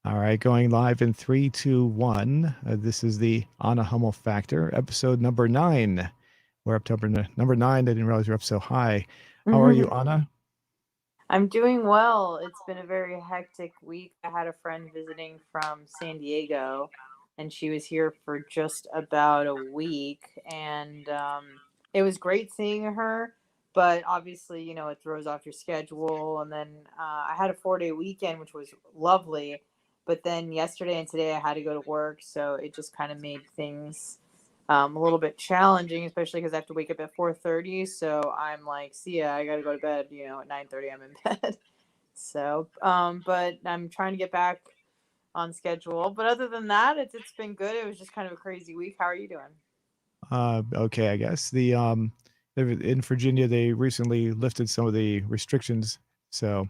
All right, going live in three, two, one. This is the Anna Hummel Factor, episode number 9. We're up to number 9. I didn't realize we're up so high. How are you, Anna? I'm doing well. It's been a very hectic week. I had a friend visiting from San Diego, and she was here for just about a week. And it was great seeing her, but obviously, it throws off your schedule. And then I had a 4-day weekend, which was lovely. But then yesterday and today, I had to go to work. So it just kind of made things a little bit challenging, especially because I have to wake up at 4:30. So I'm like, see ya, I gotta go to bed. At 9:30, I'm in bed. So, but I'm trying to get back on schedule. But other than that, it's been good. It was just kind of a crazy week. How are you doing? Okay, I guess in Virginia they recently lifted some of the restrictions. So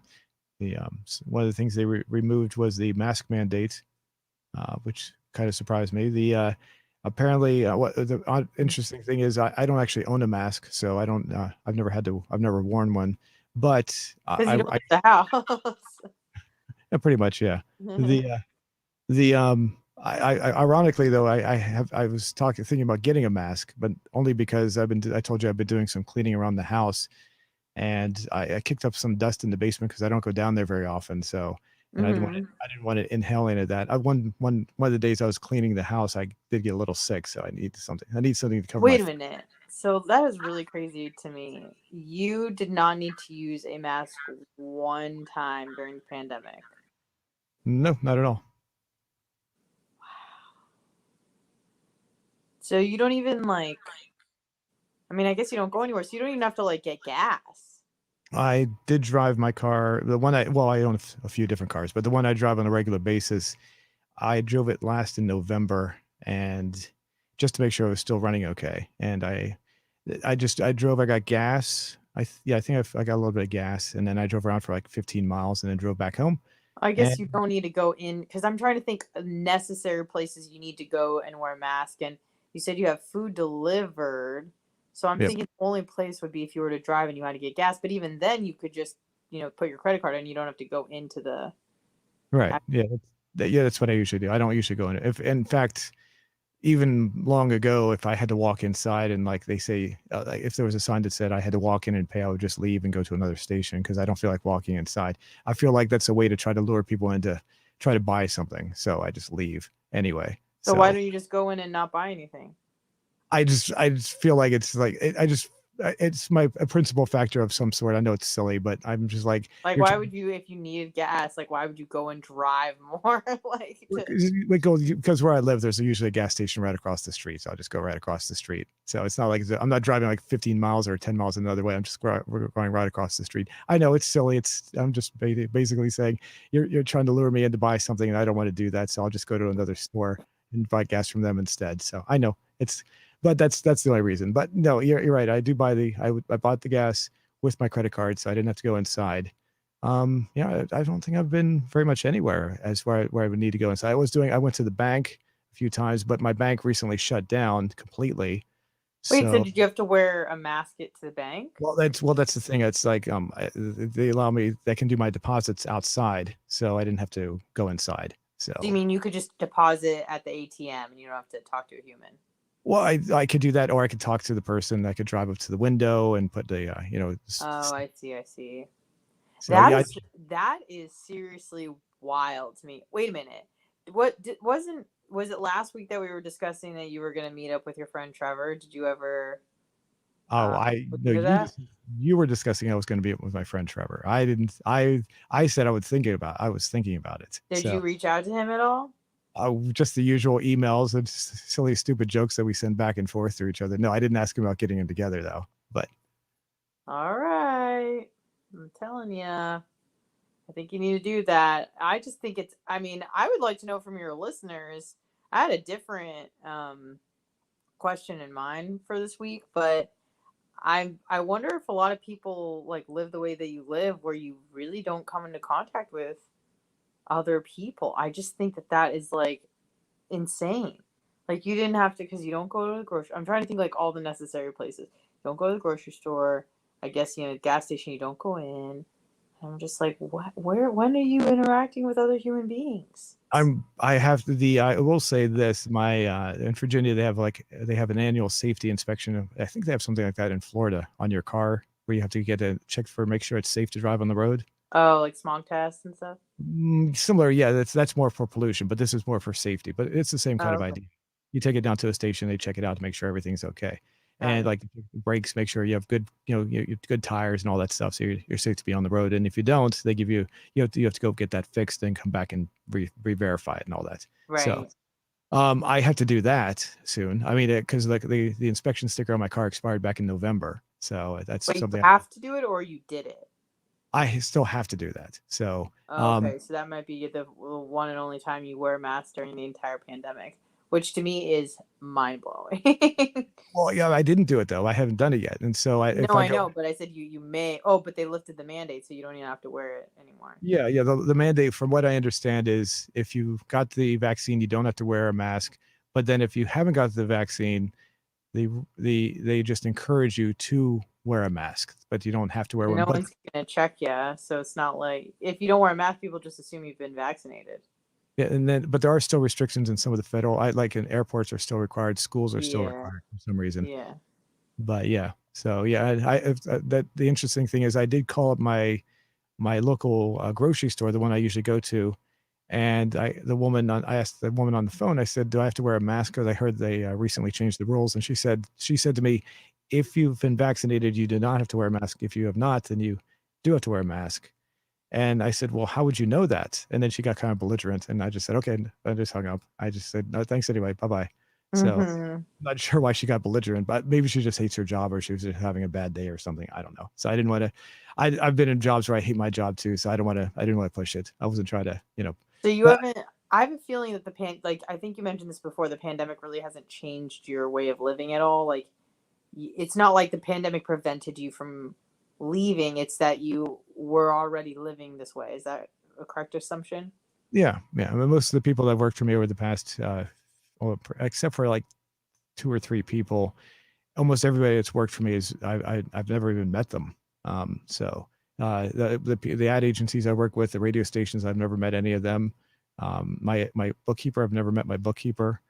one of the things they removed was the mask mandate, which kind of surprised me. The Apparently, what the interesting thing is, I don't actually own a mask, so I don't. I've never worn one, but Because you don't I leave the house. pretty much, yeah. The ironically though, I was thinking about getting a mask, but only because I told you I've been doing some cleaning around the house, and I kicked up some dust in the basement because I don't go down there very often. So, and hmm I didn't want to inhale into that. One of the days I was cleaning the house, I did get a little sick, so I need something to cover my. Wait a minute. So that is really crazy to me. You did not need to use a mask one time during the pandemic. No, not at all. So you don't even I mean, I guess you don't go anywhere, so you don't even have to get gas. I did drive my car. I own a few different cars, but the one I drive on a regular basis, I drove it last in November, and just to make sure it was still running okay. And I drove. I got gas. I think I got a little bit of gas, and then I drove around for like 15 miles, and then drove back home. I guess you And don't need to go in because I'm trying to think of necessary places you need to go and wear a mask. And you said you have food delivered, so I'm yep, thinking the only place would be if you were to drive and you had to get gas. But even then, you could just put your credit card in. You don't have to go into the. right, yeah, that's what I usually do. I don't usually go in. If in fact, even long ago, if I had to walk inside and like they say, like if there was a sign that said I had to walk in and pay, I would just leave and go to another station because I don't feel like walking inside. I feel like that's a way to try to lure people into try to buy something. So I just leave anyway. So why So don't you just go in and not buy anything? I just feel like it's like it's my a principal factor of some sort. I know it's silly, but I'm just like Like, you're why trying would you, if you needed gas, why would you go and drive more? because where I live, there's usually a gas station right across the street. So I'll just go right across the street. So it's not like I'm not driving like 15 miles or 10 miles another way. We're going right across the street. I know it's silly. I'm just basically saying you're trying to lure me in to buy something, and I don't want to do that. So I'll just go to another store and buy gas from them instead. So I know but that's the only reason. But no, you're right. I do I bought the gas with my credit card, so I didn't have to go inside. Yeah, I don't think I've been very much anywhere as where I would need to go inside. I went to the bank a few times, but my bank recently shut down completely. Wait, so So, did you have to wear a mask at to the bank? that's the thing. It's like they allow me. They can do my deposits outside, so I didn't have to go inside. So you So, mean you could just deposit at the ATM and you don't have to talk to a human? well, I could do that, or I could talk to the person. I could drive up to the window and put the Oh, I see, I see. so That yeah. is that is seriously wild to me. Wait a minute. Was it last week that we were discussing that you were going to meet up with your friend Trevor? Did you ever Oh, I look no, into that? you were discussing I was going to be with my friend Trevor. I didn't. I said I was thinking about it. Did you So reach out to him at all? just the usual emails and silly, stupid jokes that we send back and forth to each other. No, I didn't ask him about getting them together though. But All right. I'm telling you. I think you need to do that. I just think I mean, I would like to know from your listeners. I had a different question in mind for this week, but I wonder if a lot of people live the way that you live, where you really don't come into contact with other people. I just think that is insane. Like you didn't have to because you don't go to the grocery. I'm trying to think all the necessary places. You don't go to the grocery store. I guess gas station you don't go in. I'm just like, what? Where? When are you interacting with other human beings? I have the I will say this, my in Virginia they have an annual safety inspection. I think they have something like that in Florida on your car where you have to get it checked for make sure it's safe to drive on the road. Oh, like smog tests and stuff. Similar, yeah, that's more for pollution, but this is more for safety, but it's the same kind Oh, of okay, idea. You take it down to a station, they check it out to make sure everything's okay. got And it. like brakes, make sure you have good, good tires and all that stuff, so you're safe to be on the road. And if you don't, they give you you have to go get that fixed and come back and re-verify it and all that. So Right. I have to do that soon. I mean, because like the inspection sticker on my car expired back in November, so that's But you something have to do it, or you did it. I still have to do that. So Oh, okay, so that might be the one and only time you wear a mask during the entire pandemic, which to me is mind blowing. well, yeah, I didn't do it though. I haven't done it yet, and so if No, I I go, know, but I said you may. Oh, but they lifted the mandate, so you don't even have to wear it anymore. yeah, yeah, the mandate, from what I understand, is if you got the vaccine, you don't have to wear a mask. But then if you haven't got the vaccine, they just encourage you to wear a mask, but you don't have to wear And one. no But one's gonna check you, so it's not like if you don't wear a mask, people just assume you've been vaccinated. yeah, and then but there are still restrictions in some of the federal. I like in airports are still required, schools are still Yeah, required for some reason. yeah. But yeah, so yeah, that the interesting thing is I did call up my local grocery store, the one I usually go to, and I asked the woman on the phone. I said, "Do I have to wear a mask?" Because I heard they recently changed the rules, and she said to me, "If you've been vaccinated, you do not have to wear a mask. If you have not, then you do have to wear a mask." And I said, "Well, how would you know that?" And then she got kind of belligerent, and I just said, "Okay." And I just hung up. I just said, "No, thanks anyway. Bye bye." So Hmm. I'm not sure why she got belligerent, but maybe she just hates her job or she was just having a bad day or something. I don't know. So I didn't want to. I've been in jobs where I hate my job too, so I don't want to. I didn't want to push it. I wasn't trying to. So you But haven't. I have a feeling that like I think you mentioned this before. The pandemic really hasn't changed your way of living at all. Like it's not like the pandemic prevented you from leaving. It's that you were already living this way. Is that a correct assumption? yeah, yeah. I mean, most of the people that worked for me over the past, well, except for like two or three people, almost everybody that's worked for me is I've never even met them. So the ad agencies I work with, the radio stations, I've never met any of them. My bookkeeper, I've never met my bookkeeper.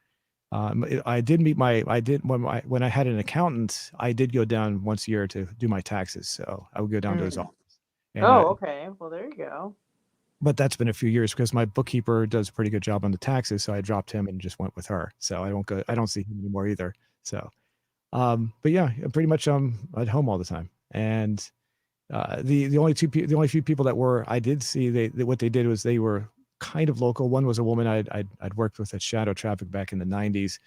I did when I had an accountant, I did go down once a year to do my taxes. So I would go down to his Mm. office, and Oh, okay. Well, there you go. but that's been a few years because my bookkeeper does a pretty good job on the taxes. So I dropped him and just went with her. So I don't see him anymore either. So but yeah, pretty much at home all the time. And the only few people that were I did see what they did was they were kind of local. One was a woman I'd worked with at Shadow Traffic back in the 90s.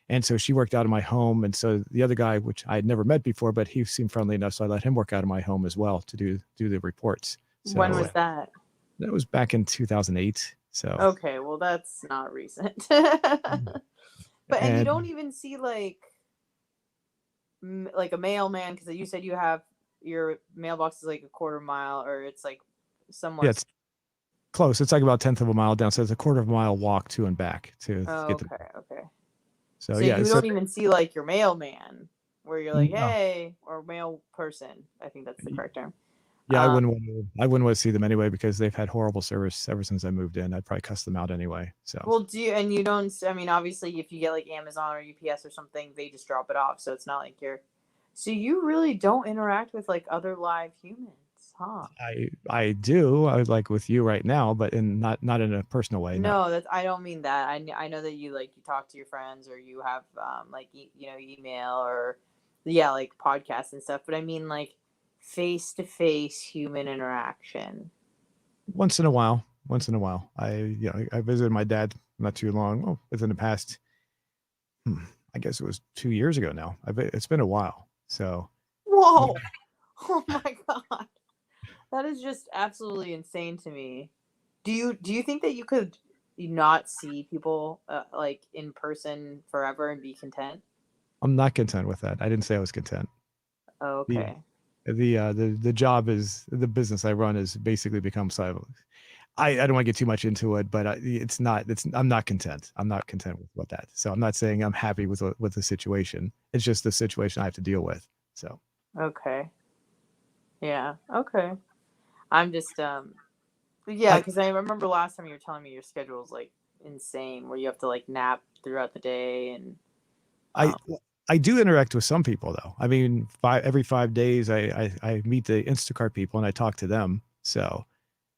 And so she worked out of my home. And so the other guy, which I had never met before, but he seemed friendly enough, so I let him work out of my home as well to do the reports. When So was that? that was back in 2008. So Okay, well that's not recent. But and you and don't even see like a mailman because you said you have your mailbox is like a quarter mile or it's like yeah, somewhat. it's close. It's like about a tenth of a mile down. So it's a quarter of a mile walk to and back to Oh, get the. okay, okay. So So yeah, you so don't even see like your mailman where you're like, no. hey, or mail person. I think that's the correct term. Yeah, Um, I wouldn't want to see them anyway because they've had horrible service ever since I moved in. I'd probably cuss them out anyway. So well, and you don't, I mean, obviously, if you get like Amazon or UPS or something, they just drop it off. So it's not like so you really don't interact with like other live humans, huh? I do. I would like with you right now, but in not in a personal way. No. No, that's I don't mean that. I know that you talk to your friends or you have like email or yeah like podcasts and stuff. But I mean like face to face human interaction. Once in a while. Once in a while. I visited my dad not too long. Oh, within the past I guess it was 2 years ago now. It's been a while. So Whoa! Oh my god, that is just absolutely insane to me. Do you think that you could not see people like in person forever and be content? I'm not content with that. I didn't say I was content. The Okay. the job is the business I run has basically become silent. I don't want to get too much into it, but I'm not content. I'm not content with that. So I'm not saying I'm happy with the situation. It's just the situation I have to deal with. So Okay. Yeah. Okay. I'm just yeah, I because I remember last time you were telling me your schedule is like insane, where you have to like nap throughout the day and I um. I do interact with some people though. I mean, every 5 days I meet the Instacart people and I talk to them. So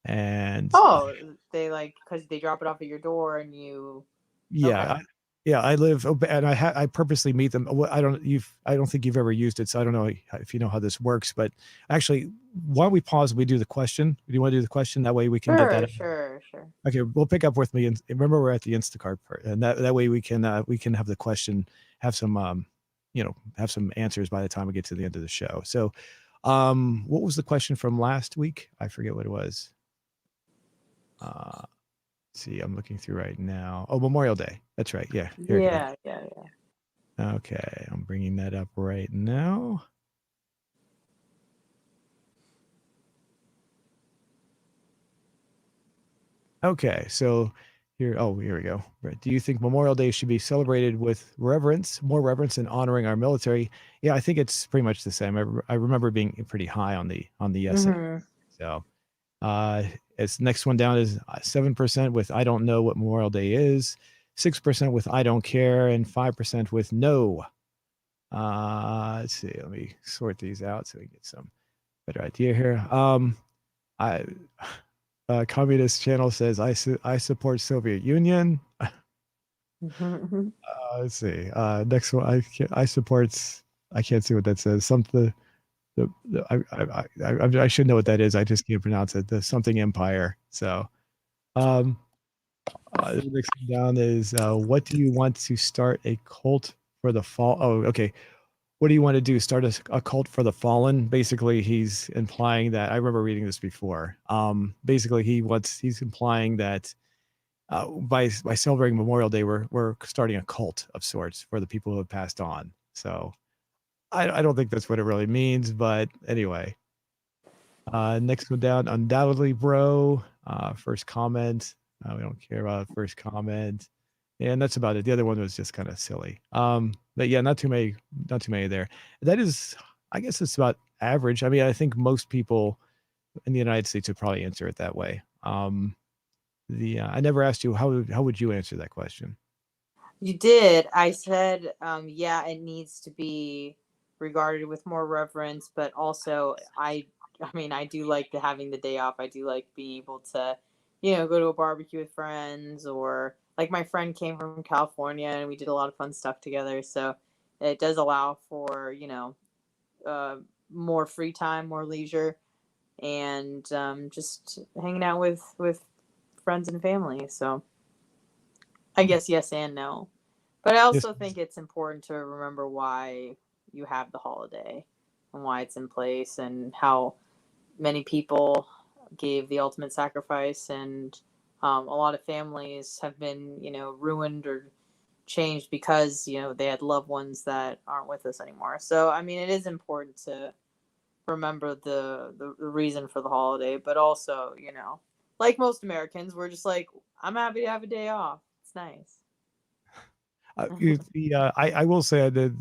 and Oh, they like because they drop it off at your door and you. yeah, Okay. yeah, I live and I purposely meet them. I don't think you've ever used it, so I don't know if you know how this works. But actually, why don't we pause and we do the question? Do you want to do the question? That way we can get that. Sure, sure, sure. Okay, we'll pick up with me and remember we're at the Instacart part, and that way we can have the question, have some have some answers by the time we get to the end of the show. So, what was the question from last week? I forget what it was. Uh, see, I'm looking through right now. Oh, Memorial Day. That's right. Yeah, here we go. Yeah, yeah, yeah. Okay, I'm bringing that up right now. Okay, so here we go. Right. Do you think Memorial Day should be celebrated with reverence, more reverence, and honoring our military? Yeah, I think it's pretty much the same. I remember being pretty high on the yes. Mm-hmm. So, uh, it's next one down is 7% with I don't know what Memorial Day is, 6% with I don't care, and 5% with no. Let's see. Let me sort these out so we get some better idea here. I communist channel says I support Soviet Union. Mm-hmm. Let's see. Next one, I support. I can't see what that says. Something. I should know what that is. I just can't pronounce it. The something empire. So, um, the next one down is what do you want to start a cult for the fall? Oh, okay. What do you want to do? Start a cult for the fallen? Basically, he's implying that I remember reading this before. Basically, he's implying that by celebrating Memorial Day, we're starting a cult of sorts for the people who have passed on. So I don't think that's what it really means, but anyway. Next one down, undoubtedly, bro. First comment. We don't care about first comment, and that's about it. The other one was just kind of silly. But yeah, not too many there. That is, I guess it's about average. I mean, I think most people in the United States would probably answer it that way. The I never asked you how would you answer that question? You did. I said, yeah, it needs to be regarded with more reverence, but also I mean, I do like having the day off. I do like being able to, go to a barbecue with friends, or like my friend came from California and we did a lot of fun stuff together. So it does allow for, uh, more free time, more leisure, and just hanging out with friends and family. So I guess yes and no. But I Yes. also think it's important to remember why you have the holiday and why it's in place and how many people gave the ultimate sacrifice, and a lot of families have been, ruined or changed because, they had loved ones that aren't with us anymore. So, I mean, it is important to remember the reason for the holiday, but also, like most Americans, we're just like, I'm happy to have a day off. It's nice. I will say that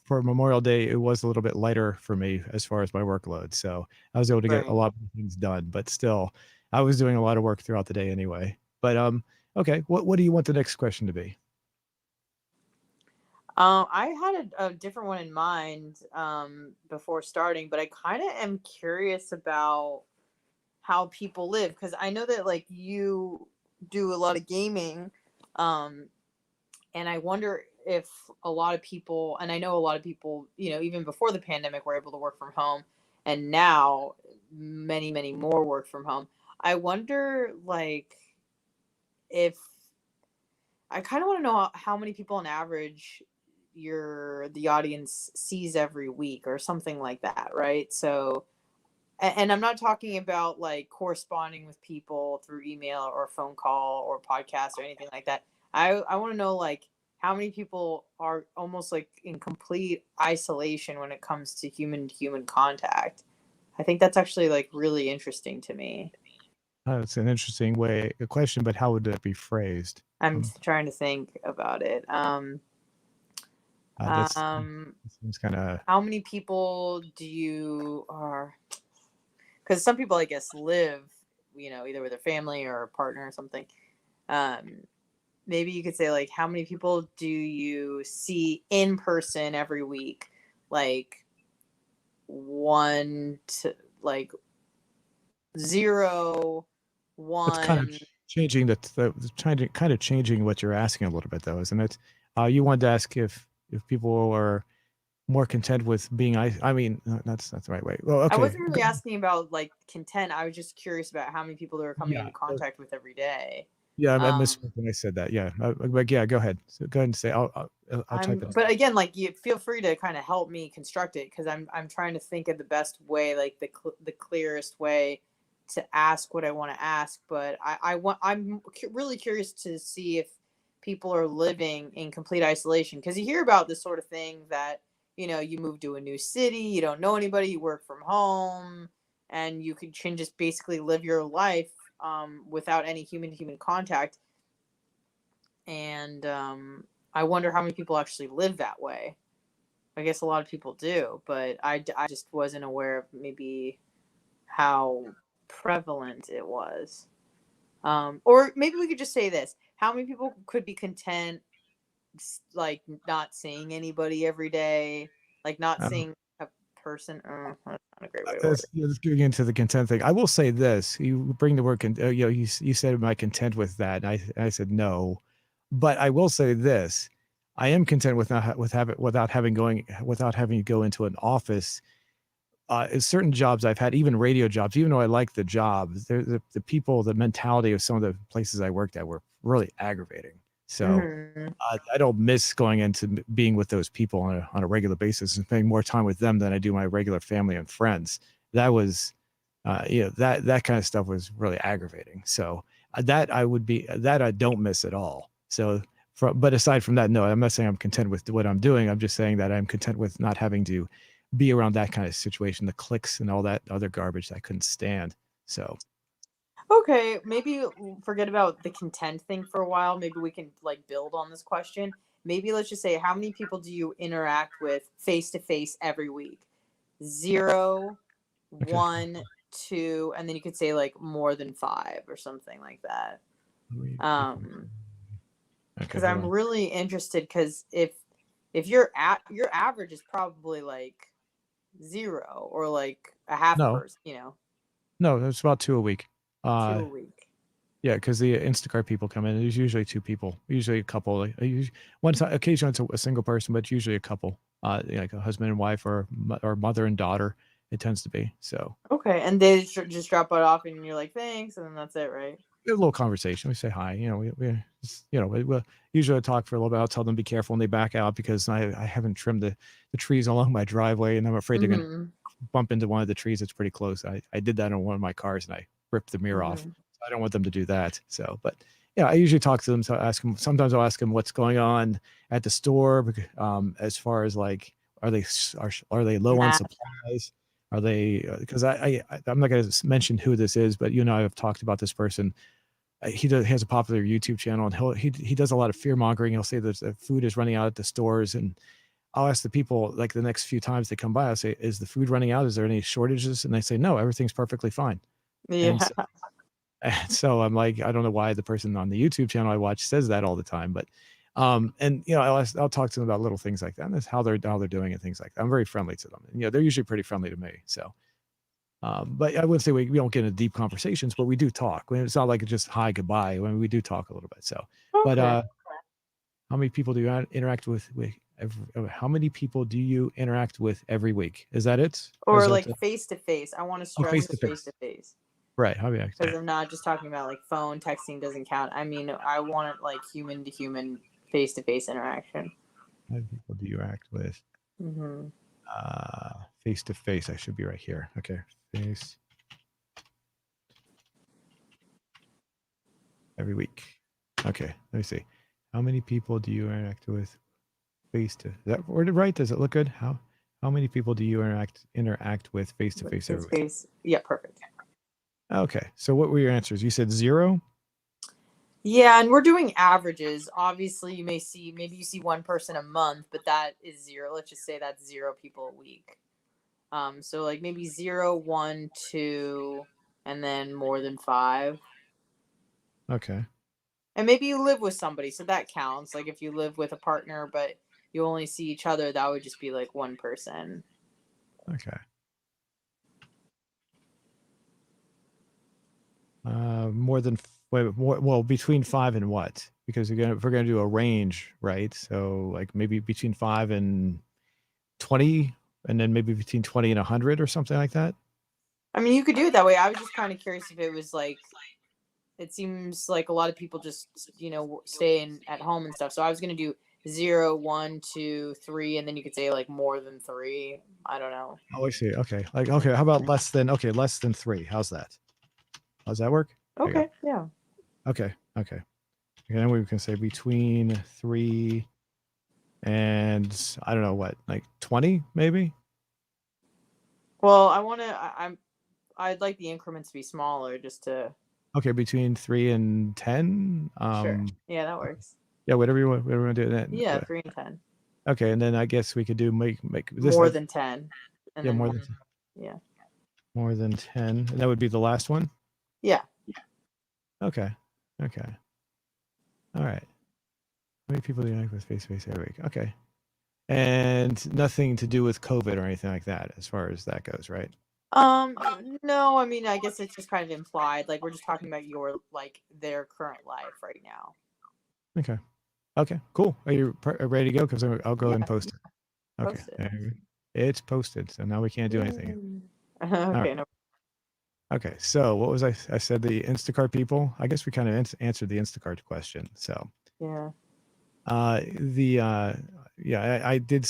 for Memorial Day, it was a little bit lighter for me as far as my workload. So I was able to get a Right. lot of things done, but still, I was doing a lot of work throughout the day anyway. But okay, what do you want the next question to be? I had a different one in mind before starting, but I kind of am curious about how people live, because I know that like you do a lot of gaming, um, and I wonder if a lot of people, and I know a lot of people, even before the pandemic, were able to work from home, and now many, many more work from home. I wonder, like, if I kind of want to know how many people on average the audience sees every week or something like that, right? So, and I'm not talking about like corresponding with people through email or phone call or podcast or anything like that. I want to know like how many people are almost like in complete isolation when it comes to human contact. I think that's actually like really interesting to me. It's an interesting way a question, but how would that be phrased? I'm Um, trying to think about it. that Um, seems kind of how many people do you are? because some people, I guess, live, either with their family or a partner or something. Maybe you could say, like, how many people do you see in person every week? Like, one to like zero, It's kind of one. changing kind of changing what you're asking a little bit, though, isn't it? You wanted to ask if people are more content with being. I mean, that's not the right way. Well, I okay, wasn't really asking about like content. I was just curious about how many people they were coming yeah, into contact with every day. yeah. I Um, misspoke when I said that. Yeah, but yeah, go ahead. So go ahead and say. I'll type it. but again, like, you feel free to kind of help me construct it, because I'm trying to think of the best way, like the clearest way to ask what I want to ask. But I'm really curious to see if people are living in complete isolation, because you hear about this sort of thing that, you move to a new city, you don't know anybody, you work from home, and you can just basically live your life without any human to human contact. And I wonder how many people actually live that way. I guess a lot of people do, but I just wasn't aware of maybe how prevalent it was. Or maybe we could just say this: how many people could be content, like, not seeing anybody every day, like not Um, seeing a person? That's not a great way to word That's, it. yeah, that's getting into the content thing. I will say this: you bring the word, you said, "Am I content with that?" And I said no, but I will say this: I am content with not with having without having to go into an office. Certain jobs I've had, even radio jobs, even though I like the job, the people, the mentality of some of the places I worked at were really aggravating. So Hmm. I don't miss going into being with those people on a regular basis and spending more time with them than I do my regular family and friends. That was, that kind of stuff was really aggravating. So that I don't miss at all. So, but aside from that, no, I'm not saying I'm content with what I'm doing. I'm just saying that I'm content with not having to be around that kind of situation, the clicks and all that other garbage that I couldn't stand. So, Okay, maybe forget about the content thing for a while. Maybe we can, like, build on this question. Maybe let's just say, how many people do you interact with face to face every week? Zero, okay. one, two, and then you could say like more than five or something like that. Um, Okay, because hold I'm on. really interested, because if your average is probably like zero, or like a half a No, person, no, it's about two a week. two Uh, a week. Yeah, because the Instacart people come in. There's usually two people, usually a couple. One time, occasionally it's a single person, but usually a couple, like a husband and wife or mother and daughter. It tends to be so. Okay, and they just drop it off, and you're like, thanks, and then that's it, right? A little conversation. We say hi. We'll usually talk for a little bit. I'll tell them be careful when they back out because I haven't trimmed the trees along my driveway, and I'm afraid they're gonna Mm-hmm. bump into one of the trees that's pretty close. I did that on one of my cars and I ripped the mirror off. Mm-hmm. So I don't want them to do that. So, but yeah, I usually talk to them. So I ask them, sometimes I'll ask them what's going on at the store. As far as like, are they low on Nah. supplies? Are they, because I'm not going to mention who this is, but you know, I've talked about this person. He has a popular YouTube channel and he does a lot of fear mongering. He'll say that the food is running out at the stores and I'll ask the people like the next few times they come by, I'll say, is the food running out? Is there any shortages? And they say, no, everything's perfectly fine. And Yeah. so, and so I'm like, I don't know why the person on the YouTube channel I watch says that all the time, but and I'll talk to them about little things like that. And that's how they're doing and things like that. I'm very friendly to them. And they're usually pretty friendly to me. So but I wouldn't say we don't get into deep conversations, but we do talk. I mean, it's not like it's just hi, goodbye. I mean, we do talk a little bit. So, but Okay. how many people do you interact with how many people do you interact with every week? Is that it? Or is Or that like face to face. I want to stress face the to face to face? face, Right. How many? because I'm not just talking about like phone texting doesn't count. I mean, I want it like human to human, face to face interaction. How many people do you act with? Mm-hmm. Face to face. I should be right here. Okay. Face every week. Okay. Let me see. How many people do you interact with face to? Is that worded right? Does it look good? How many people do you interact with face to face every Face to week? face. Yeah, perfect. Okay. So what were your answers? You said zero. Yeah, and we're doing averages. Obviously, maybe you see one person a month, but that is zero. Let's just say that's zero people a week. So like maybe 0, 1, 2, and then more than 5. Okay. And maybe you live with somebody, so that counts. Like if you live with a partner, but you only see each other, that would just be like one person. Okay. More than wait, more, well, between 5 and what? Because if we're gonna do a range, right? So like maybe between 5 and 20, and then maybe between 20 and 100 or something like that. I mean, you could do it that way. I was just kind of curious if it was like, it seems like a lot of people just, stay in at home and stuff. So I was gonna do 0, 1, 2, 3, and then you could say like more than 3. I don't know. Oh, I see. Okay. Like, okay, how about less than 3? How's that? How's that work? There you Okay, yeah. go. Okay. Okay. And then we can say between 3 and I don't know what, like 20 maybe? Well, I'd like the increments to be smaller just to. Okay, between 3 and 10. Sure. Yeah, that works. Yeah, whatever you want to do then. Yeah, 3 and 10. Okay, and then I guess we could do make this More than 10. And yeah, then yeah. more than 10. And that would be the last one. Yeah. Okay. Okay. All right. How many people do you like with face-to-face every week? Okay. And nothing to do with COVID or anything like that as far as that goes, right? No, I mean, I guess it's just kind of implied. Like we're just talking about their current life right now. Okay. Okay, cool. Are you ready to go? Because I'll go and Yeah, post it. Okay. post it. It's posted. So now we can't do anything. All right. Okay, no. Okay. So what was I said the Instacart people? I guess we kind of answered the Instacart question. So Yeah. the yeah, I did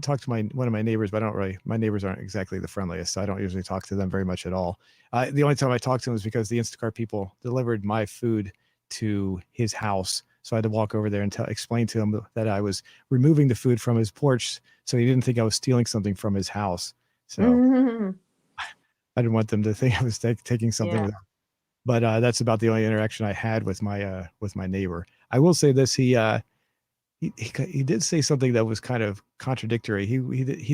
talk to one of my neighbors, but I don't really, my neighbors aren't exactly the friendliest, so I don't usually talk to them very much at all. The only time I talked to him was because the Instacart people delivered my food to his house, so I had to walk over there and explain to him that I was removing the food from his porch, so he didn't think I was stealing something from his house. So I didn't want them to think I was taking something. Yeah. But that's about the only interaction I had with my neighbor. I will say this: he did say something that was kind of contradictory. He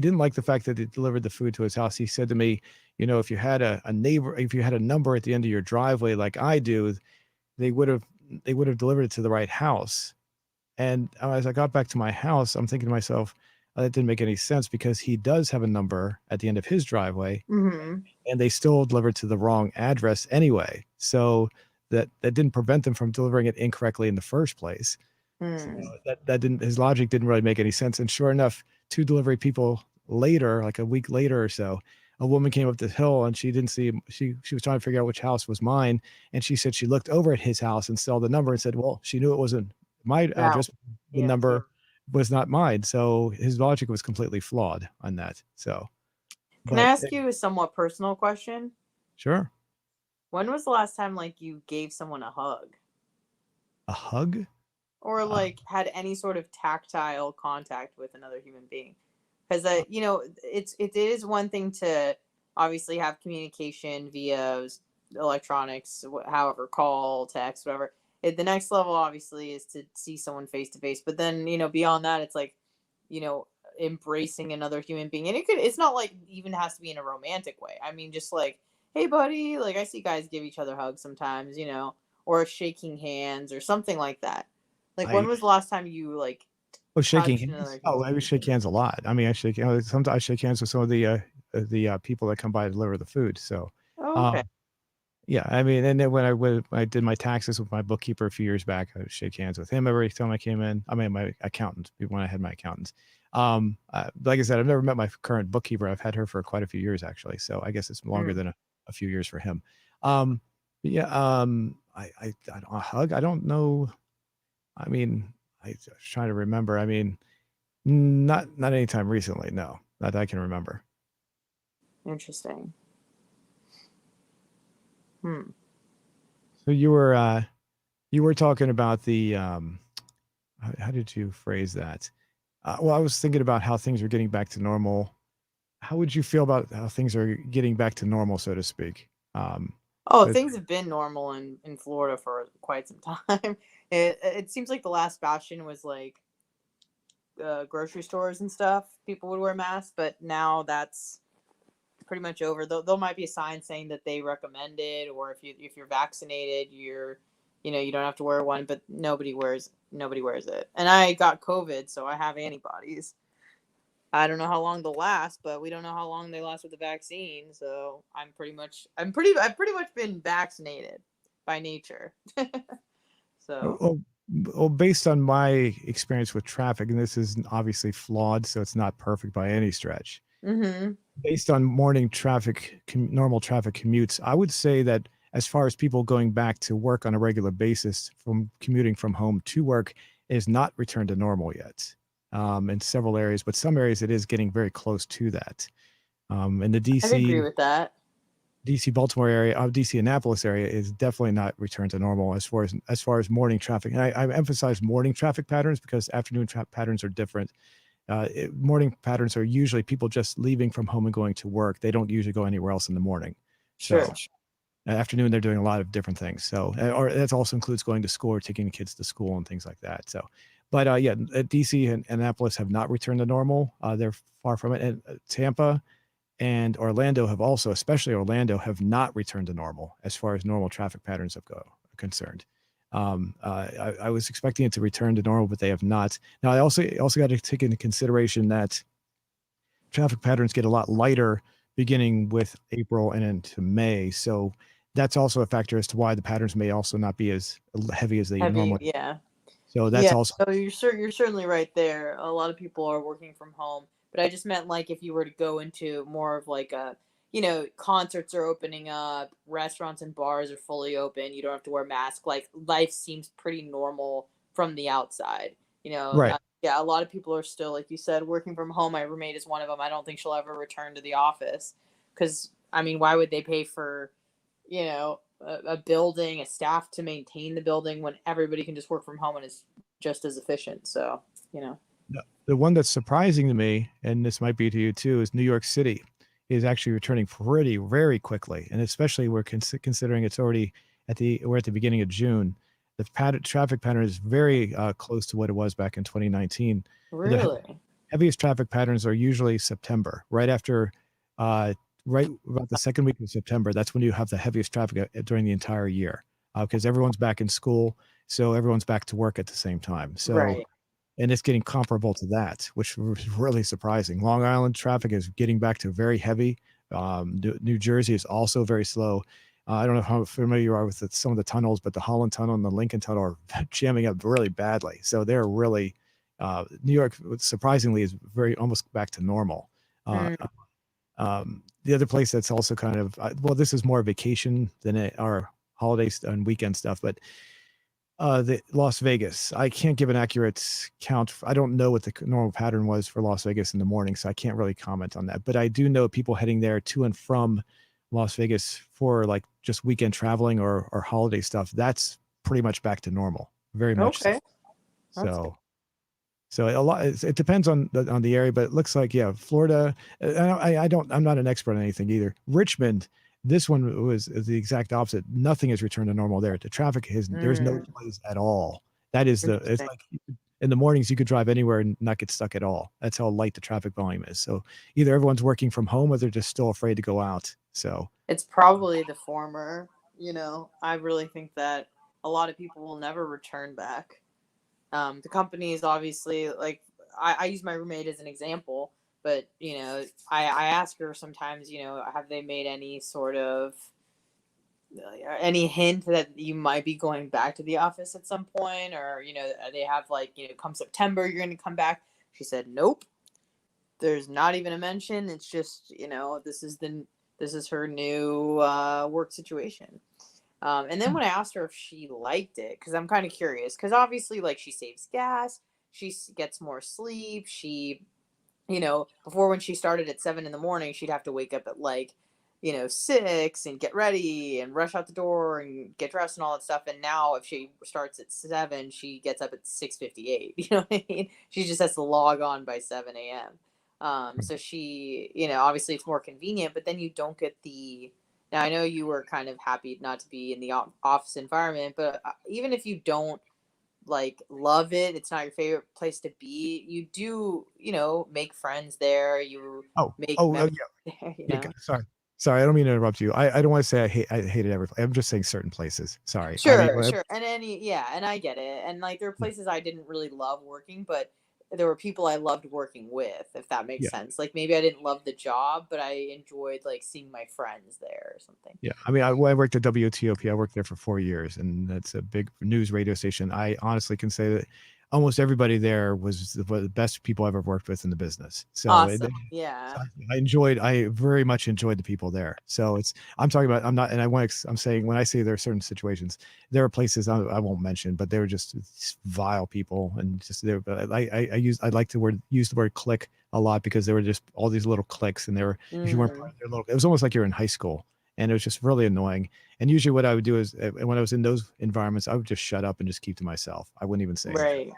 didn't like the fact that they delivered the food to his house. He said to me, if you had a neighbor, if you had a number at the end of your driveway like I do, they would have delivered it to the right house. And as I got back to my house, I'm thinking to myself, that didn't make any sense because he does have a number at the end of his driveway, Mm-hmm. and they still delivered to the wrong address anyway. So that didn't prevent them from delivering it incorrectly in the first place. So Mm. that didn't, his logic didn't really make any sense. And sure enough, 2 delivery people later, like a week later or so, a woman came up the hill and she didn't see, she was trying to figure out which house was mine. And she said she looked over at his house and saw the number and said, well, she knew it wasn't my Now. address. The Yeah. number was not mine. So his logic was completely flawed on that. So, Can I but ask you a somewhat personal question? sure. When was the last time like you gave someone a hug A hug? or Uh, like had any sort of tactile contact with another human being? Because it is one thing to obviously have communication via electronics, however, call, text, whatever. The next level obviously is to see someone face to face. But then beyond that, it's like you know embracing another human being, and it's not like even has to be in a romantic way. I mean, just like, hey buddy, like I see guys give each other hugs sometimes, or shaking hands or something like that. Like when I was the last time you like shaking touched hands. another Oh, human I would being? shake hands a lot. I mean, sometimes I shake hands with some of the people that come by to deliver the food. So, Oh, okay. um, yeah, I mean, and then when I did my taxes with my bookkeeper a few years back, I would shake hands with him every time I came in. I mean, my accountant when I had my accountants. Like I said, I've never met my current bookkeeper. I've had her for quite a few years actually. So I guess it's longer Mm. than a few years for him. But yeah, I don't, a hug. I don't know. I mean, I was trying to remember. I mean, not anytime recently, no. Not that I can remember. Interesting. Hmm. So you were talking about the how did you phrase that? Well, I was thinking about how things are getting back to normal. How would you feel about how things are getting back to normal, so to speak? Oh, As- things have been normal in Florida for quite some time. It seems like the last bastion was like grocery stores and stuff. People would wear masks, but now that's pretty much over. There might be a sign saying that they recommend it, or if you're vaccinated, you don't have to wear one. But nobody wears it. And I got COVID, so I have antibodies. I don't know how long they'll last, but we don't know how long they last with the vaccine. So I've pretty much been vaccinated by nature. Oh, So. oh, based on my experience with traffic, and this is obviously flawed, so it's not perfect by any stretch. Mhm. Based on morning traffic, normal traffic commutes, I would say that as far as people going back to work on a regular basis from commuting from home to work is not returned to normal yet in several areas, but some areas it is getting very close to that. In the I'd agree with that. DC Baltimore area, DC Annapolis area is definitely not returned to normal as far as morning traffic. And I emphasize morning traffic patterns because afternoon patterns are different. Morning patterns are usually people just leaving from home and going to work. They don't usually go anywhere else in the morning. Sure. So afternoon they're doing a lot of different things. So or that also includes going to school or taking the kids to school and things like that. So, but yeah, DC and Annapolis have not returned to normal. They're far from it. And Tampa and Orlando have also, especially Orlando, have not returned to normal as far as normal traffic patterns have are concerned. I was expecting it to return to normal, but they have not. Now, I also got to take into consideration that traffic patterns get a lot lighter beginning with April and into May. So that's also a factor as to why the patterns may also not be as heavy as they Heavy, normally. yeah. So that's Yeah, also so you're certainly right there. A lot of people are working from home, but I just meant like if you were to go into more of like concerts are opening up, restaurants and bars are fully open. You don't have to wear masks. Like life seems pretty normal from the outside. right. Yeah, a lot of people are still, like you said, working from home. My roommate is one of them. I don't think she'll ever return to the office because I mean, why would they pay for a building, a staff to maintain the building when everybody can just work from home and is just as efficient. So, you know. The one that's surprising to me, and this might be to you too, is New York City is actually returning pretty very quickly, and especially we're considering it's already we're at the beginning of June. The traffic pattern is very close to what it was back in 2019. The Really? heaviest traffic patterns are usually September, right after, uh, right about the second week of September. That's when you have the heaviest traffic during the entire year because everyone's back in school, so everyone's back to work at the same time. So Right. and it's getting comparable to that, which was really surprising. Long Island traffic is getting back to very heavy. New Jersey is also very slow. I don't know how familiar you are with some of the tunnels, but the Holland Tunnel and the Lincoln Tunnel are jamming up really badly. So they're really New York, surprisingly, is very almost back to normal. Uh, Mm. the other place that's also kind of well, this is more vacation than our holidays and weekend stuff, but the Las Vegas. I can't give an accurate count. I don't know what the normal pattern was for Las Vegas in the morning, so I can't really comment on that. But I do know people heading there to and from Las Vegas for like just weekend traveling or holiday stuff. That's pretty much back to normal, very much so. Okay. That's good. So so a lot. It depends on the area, but it looks like yeah, Florida. I don't. I'm not an expert on anything either. Richmond. This one was the exact opposite. Nothing has returned to normal there. The traffic is there's no Mm. delays at all. That is the. It's Interesting. like in the mornings you could drive anywhere and not get stuck at all. That's how light the traffic volume is. So either everyone's working from home or they're just still afraid to go out. So It's probably the former. I really think that a lot of people will never return back. The companies obviously like I use my roommate as an example, but I ask her sometimes, have they made any sort of any hint that you might be going back to the office at some point, or they have like come September you're going to come back. She said nope. There's not even a mention. It's just this is her new work situation. And then when I asked her if she liked it, because I'm kind of curious, because obviously, like, she saves gas, she gets more sleep. Before when she started at 7 in the morning, she'd have to wake up at like, 6 and get ready and rush out the door and get dressed and all that stuff. And now, if she starts at 7, she gets up at 6:58. You know what I mean? She just has to log on by 7 a.m. So obviously it's more convenient, but then you don't get the. Now I know you were kind of happy not to be in the office environment, but even if you don't like love it, it's not your favorite place to be, you do, make friends there, you Oh, make oh, memories yeah, there, yeah. Sorry, sorry. I don't mean to interrupt you. I don't want to say I hated every. I'm just saying certain places. Sorry. I mean, Sure, sure. And yeah, and I get it. And like there are yeah, places I didn't really love working, but there were people I loved working with, if that makes yeah. sense. Like maybe I didn't love the job, but I enjoyed like seeing my friends there or something. Yeah, I mean, when I worked at WTOP, I worked there for 4 years, and that's a big news radio station. I honestly can say that almost everybody there was the best people I've ever worked with in the business. So Awesome. so Yeah. I very much enjoyed the people there. So I'm talking about, I'm not, and I'm saying when I say there are certain situations, there are places I won't mention, but they were just vile people, and just there. I like to use the word clique a lot because there were just all these little cliques, and they were, if you weren't part Mm, of their little, it was almost like you're in high school, and it was just really annoying. And usually what I would do is when I was in those environments, I would just shut up and just keep to myself. I wouldn't even say anything. right.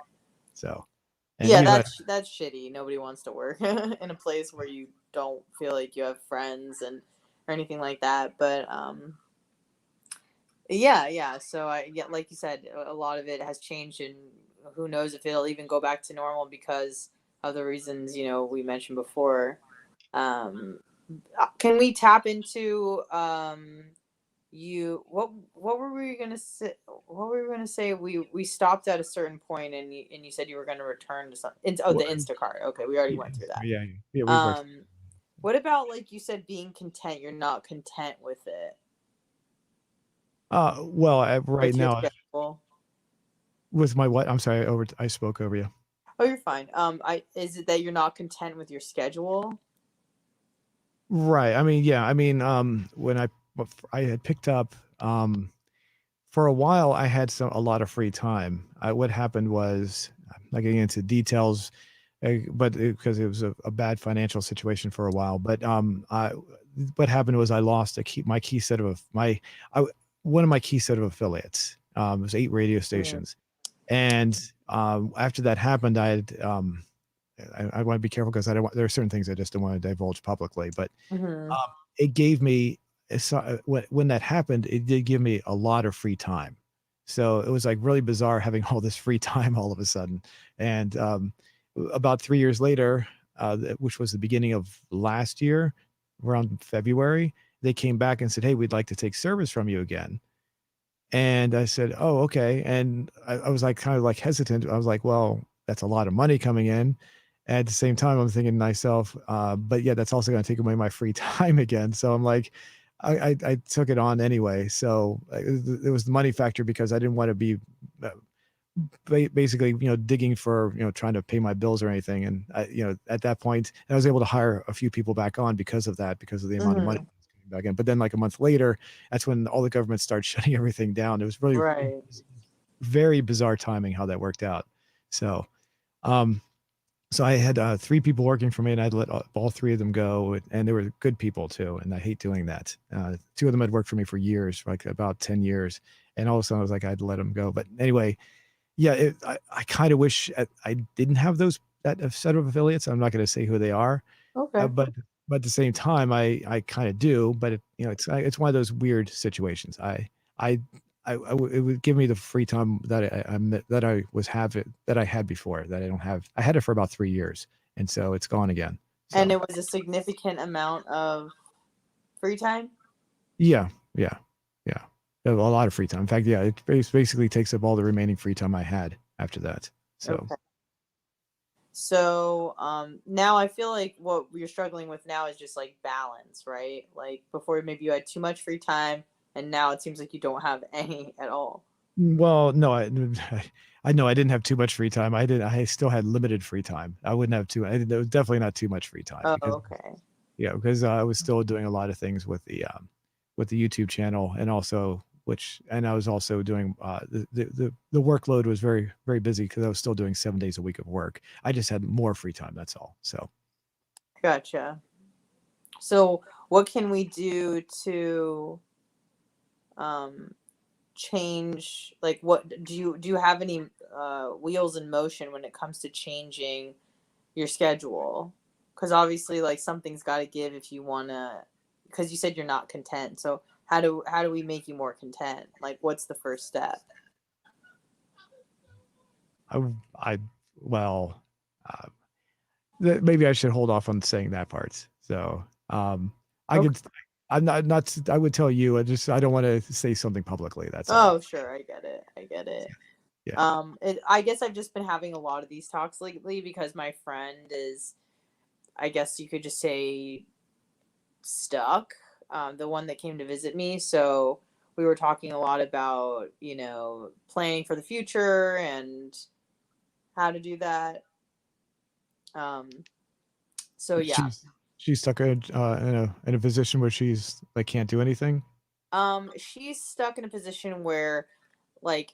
So, and Yeah, usually, that's shitty. Nobody wants to work in a place where you don't feel like you have friends and or anything like that. But yeah, yeah. So I yeah, like you said, a lot of it has changed, and who knows if it'll even go back to normal because of the reasons we mentioned before. Um, can we tap into you? What were we gonna say? What were we gonna say? We stopped at a certain point, and you said you were gonna return to something. Oh, the well, Instacart. Okay, we already yeah, went through that. yeah, yeah, we've worked. Um, what about like you said, being content? You're not content with it. Well, right With your now schedule. with my what? I'm sorry, I spoke over you. Oh, you're fine. I is it that you're not content with your schedule? Right. I mean, yeah. I mean, when I had picked up, for a while, I had a lot of free time. What happened was, I'm not getting into details, but because it was a bad financial situation for a while. But what happened was I lost my key set of my I, one of my key set of affiliates. It was 8 radio Mm, stations, and after that happened, I want to be careful because I don't want, there are certain things I just don't want to divulge publicly. But mhm. it gave me when that happened, it did give me a lot of free time. So it was like really bizarre having all this free time all of a sudden. And about 3 years later, which was the beginning of last year, around February, they came back and said, "Hey, we'd like to take service from you again." And I said, "Oh, okay." And I was like, kind of like hesitant. I was like, "Well, that's a lot of money coming in." At the same time, I'm thinking to myself, but yeah, that's also going to take away my free time again. So I'm like, I took it on anyway. So it was the money factor because I didn't want to be uh, basically, digging for, trying to pay my bills or anything. And at that point, I was able to hire a few people back on because of that, because of the amount of money Mhm. back in. But then like a month later, that's when all the government started shutting everything down. It was really Right. very bizarre timing how that worked out. So, um, so I had 3 people working for me, and I'd let all 3 of them go, and they were good people too. And I hate doing that. 2 of them had worked for me for years, like about 10 years, and all of a sudden I was like, I'd let them go. But anyway, yeah, I kind of wish I didn't have that set of affiliates. I'm not going to say who they are, Okay. but at the same time, I kind of do. But it's one of those weird situations. I it would give me the free time that that I was having that I had before that I don't have. I had it for about 3 years, and so it's gone again. And So it was a significant amount of free time? yeah, yeah, yeah, a lot of free time. In fact, yeah, it basically takes up all the remaining free time I had after that. So Okay. So, now I feel like what you're struggling with now is just like balance, right? Like before maybe you had too much free time and now it seems like you don't have any at all. well, no, I know I didn't have too much free time. I still had limited free time. I wouldn't have too. There was definitely not too much free time Oh, because okay. yeah, because I was still doing a lot of things with the YouTube channel, and also and I was also doing the workload was very busy because I was still doing 7 days a week of work. I just had more free time. That's all. So Gotcha. So, what can we do to um change like what do you have any wheels in motion when it comes to changing your schedule? Because obviously like something's got to give if you want to, because you said you're not content, so how do we make you more content? Like what's the first step? I well, uh, maybe I should hold off on saying that part. So, I Okay. could, I'm not, I would tell you. I don't want to say something publicly. That's all. Oh, sure. I get it. I get it. Yeah. I guess I've just been having a lot of these talks lately because my friend is, I guess you could just say, stuck. The one that came to visit me. So we were talking a lot about, planning for the future and how to do that. Um, so yeah. She's stuck in a position where she's like can't do anything. She's stuck in a position where, like,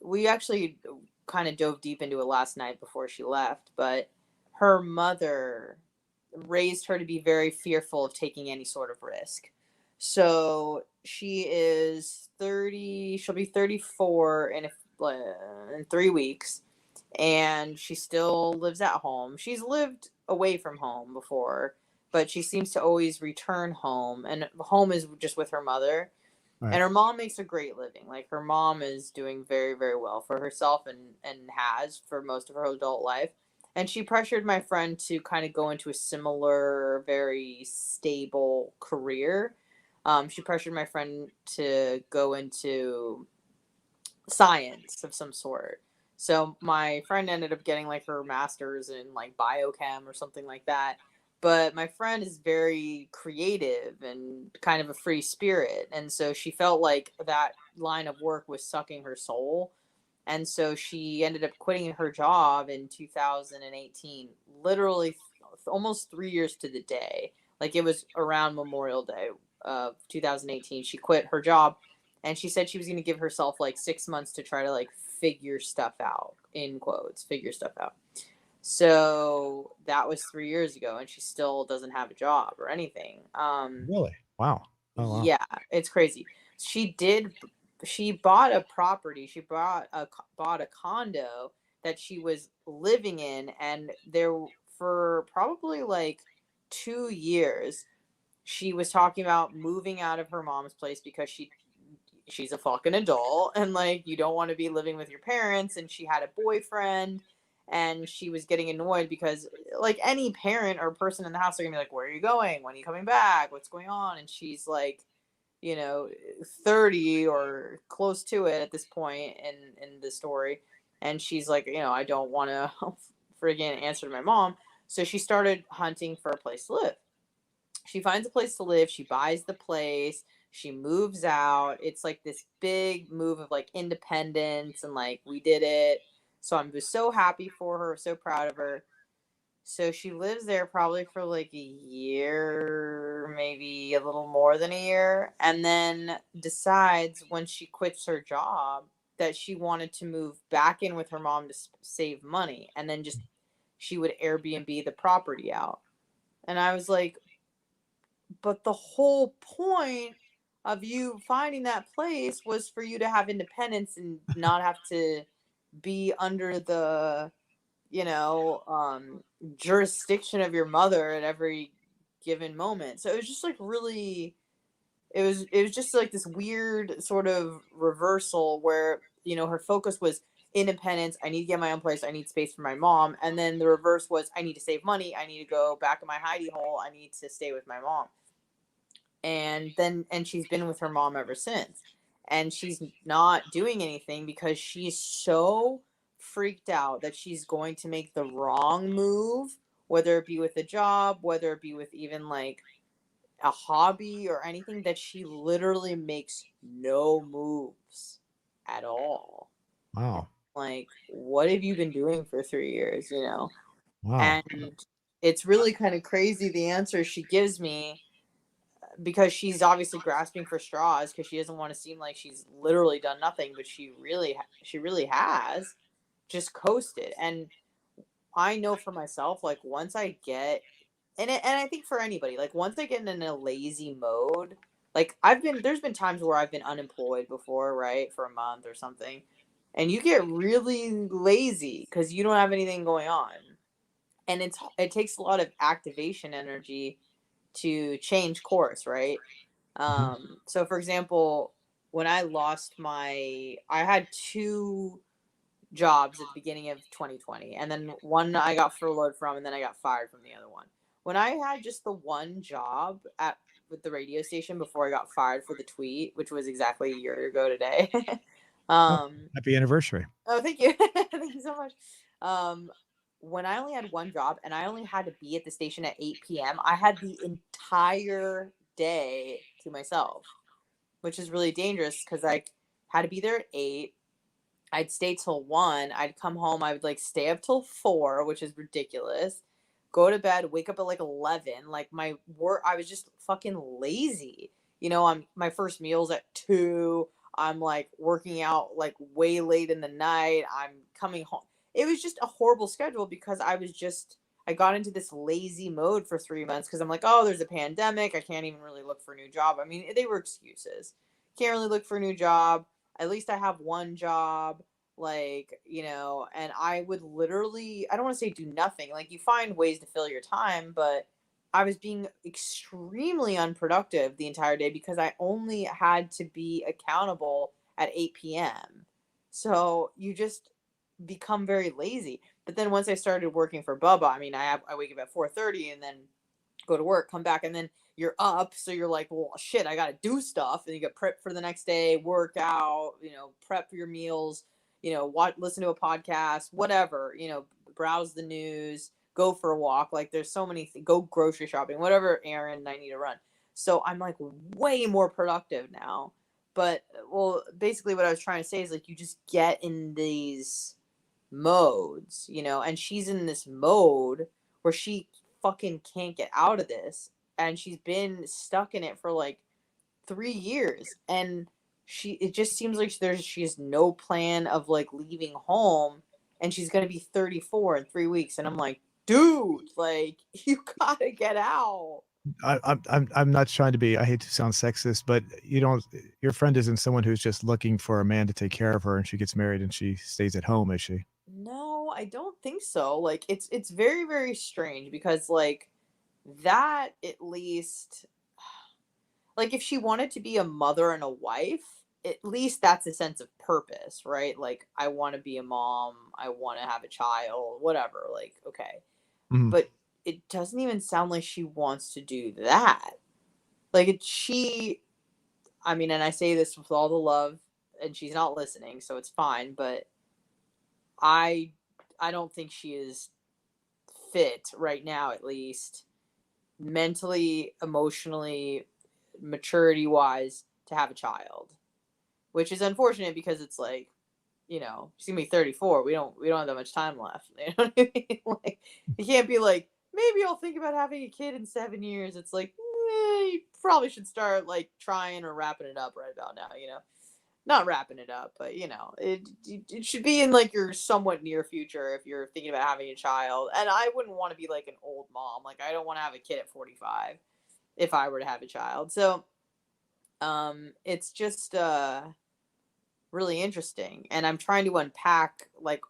we actually kind of dove deep into it last night before she left, but her mother raised her to be very fearful of taking any sort of risk. So she is 30, she'll be 34 in 3 weeks, and she still lives at home. She's lived away from home before, but she seems to always return home, and home is just with her mother. All right. And her mom makes a great living. Like, her mom is doing very, very well for herself, and has for most of her adult life. And she pressured my friend to kind of go into a similar, very stable career. She pressured my friend to go into science of some sort. So my friend ended up getting like her master's in like biochem or something like that. But my friend is very creative and kind of a free spirit. And so she felt like that line of work was sucking her soul. And so she ended up quitting her job in 2018, literally almost 3 years to the day. Like, it was around Memorial Day of 2018. She quit her job, and she said she was going to give herself like 6 months to try to like figure stuff out, in quotes, figure stuff out. So that was 3 years ago, and she still doesn't have a job or anything. Really? Wow. Oh wow. Yeah, it's crazy. She did. She bought a property. She bought a condo that she was living in, and there for probably like 2 years, she was talking about moving out of her mom's place because she's a fucking adult, and like, you don't want to be living with your parents, and she had a boyfriend, and she was getting annoyed because, like, any parent or person in the house are gonna be like, where are you going, when are you coming back, what's going on? And she's like, you know 30 or close to it at this point in the story, and she's like, I don't want to friggin' answer to my mom. So she started hunting for a place to live. She finds a place to live, she buys the place, she moves out. It's like this big move of like independence, and like, we did it. So I'm just so happy for her, so proud of her. So she lives there probably for like a year, maybe a little more than a year, and then decides when she quits her job that she wanted to move back in with her mom to save money, and then just she would Airbnb the property out. And I was like, but the whole point of you finding that place was for you to have independence and not have to be under the, you know, um, jurisdiction of your mother at every given moment. So it was just like really, it was just like this weird sort of reversal where, her focus was independence. I need to get my own place. I need space for my mom. And then the reverse was, I need to save money. I need to go back in my hidey hole. I need to stay with my mom. And she's been with her mom ever since, and she's not doing anything because she's so freaked out that she's going to make the wrong move, whether it be with a job, whether it be with even like a hobby or anything, that she literally makes no moves at all. Wow. Like, what have you been doing for 3 years, Wow. and it's really kind of crazy the answer she gives me, because she's obviously grasping for straws because she doesn't want to seem like she's literally done nothing, but she really has just coasted. And I know for myself, like, once I get, and I think for anybody, like, once I get in a lazy mode, like, there's been times where I've been unemployed before, right, for a month or something, and you get really lazy because you don't have anything going on, and it takes a lot of activation energy to change course, right? Mhm. So for example, when I had two jobs at the beginning of 2020, and then one I got furloughed from, and then I got fired from the other one. When I had just the one job at with the radio station before I got fired for the tweet, which was exactly a year ago today. Oh, um, happy anniversary. oh, thank you, thank you so much. Um, when I only had one job and I only had to be at the station at 8 p.m., I had the entire day to myself, which is really dangerous because I had to be there at 8. I'd stay till 1. I'd come home. I would like stay up till 4, which is ridiculous. Go to bed, wake up at like 11. Like my work, I was just fucking lazy. I'm my first meal's at 2. I'm like working out like way late in the night. I'm coming home. It was just a horrible schedule because I got into this lazy mode for 3 months because I'm like, oh, there's a pandemic. I can't even really look for a new job. I mean, they were excuses. Can't really look for a new job. At least I have one job, like, and I would literally, I don't want to say do nothing. Like, you find ways to fill your time, but I was being extremely unproductive the entire day because I only had to be accountable at 8 p.m. So you just become very lazy. But then once I started working for Bubba, I mean, I wake up at 4:30 and then go to work, come back, and then you're up. So you're like, well, shit, I got to do stuff. And you get prep for the next day, work out, prep for your meals, listen to a podcast, whatever, browse the news, go for a walk. Like there's so many go grocery shopping, whatever errand I need to run. So I'm like way more productive now. But well, basically what I was trying to say is like you just get in these modes, and she's in this mode where she fucking can't get out of this, and she's been stuck in it for like 3 years, and it just seems like she has no plan of like leaving home, and she's gonna be 34 in 3 weeks, and I'm like, dude, like you gotta get out. I'm not trying to be, I hate to sound sexist, but you don't your friend isn't someone who's just looking for a man to take care of her and she gets married and she stays at home, is she? No, I don't think so. Like it's very, very strange because like that at least, like if she wanted to be a mother and a wife, at least that's a sense of purpose, right? Like I want to be a mom, I want to have a child, whatever, like okay. Mhm. But it doesn't even sound like she wants to do that. Like I mean, and I say this with all the love, and she's not listening, so it's fine, but I I don't think she is fit right now, at least mentally, emotionally, maturity wise, to have a child, which is unfortunate because it's like, she's gonna be 34. We don't have that much time left. You know what I mean? Like, you can't be like, maybe I'll think about having a kid in 7 years. It's like, you probably should start like trying or wrapping it up right about now. Not wrapping it up, but it should be in like your somewhat near future if you're thinking about having a child. And I wouldn't want to be like an old mom. Like I don't want to have a kid at 45 if I were to have a child. So it's just really interesting, and I'm trying to unpack like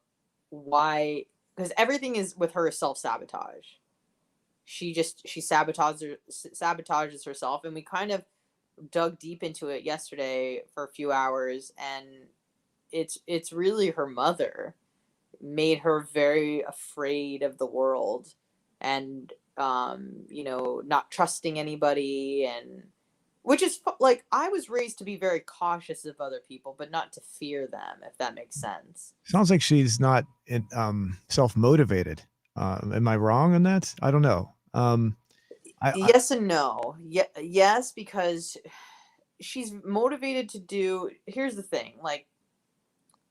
why, because everything is with her self-sabotage. She sabotages herself, and we kind of dug deep into it yesterday for a few hours, and it's really her mother made her very afraid of the world, and not trusting anybody, and which is like I was raised to be very cautious of other people but not to fear them, if that makes sense. Sounds like she's not self-motivated. Am I wrong on that? I don't know. I Yes and no. Yes, because she's motivated to do. Here's the thing, like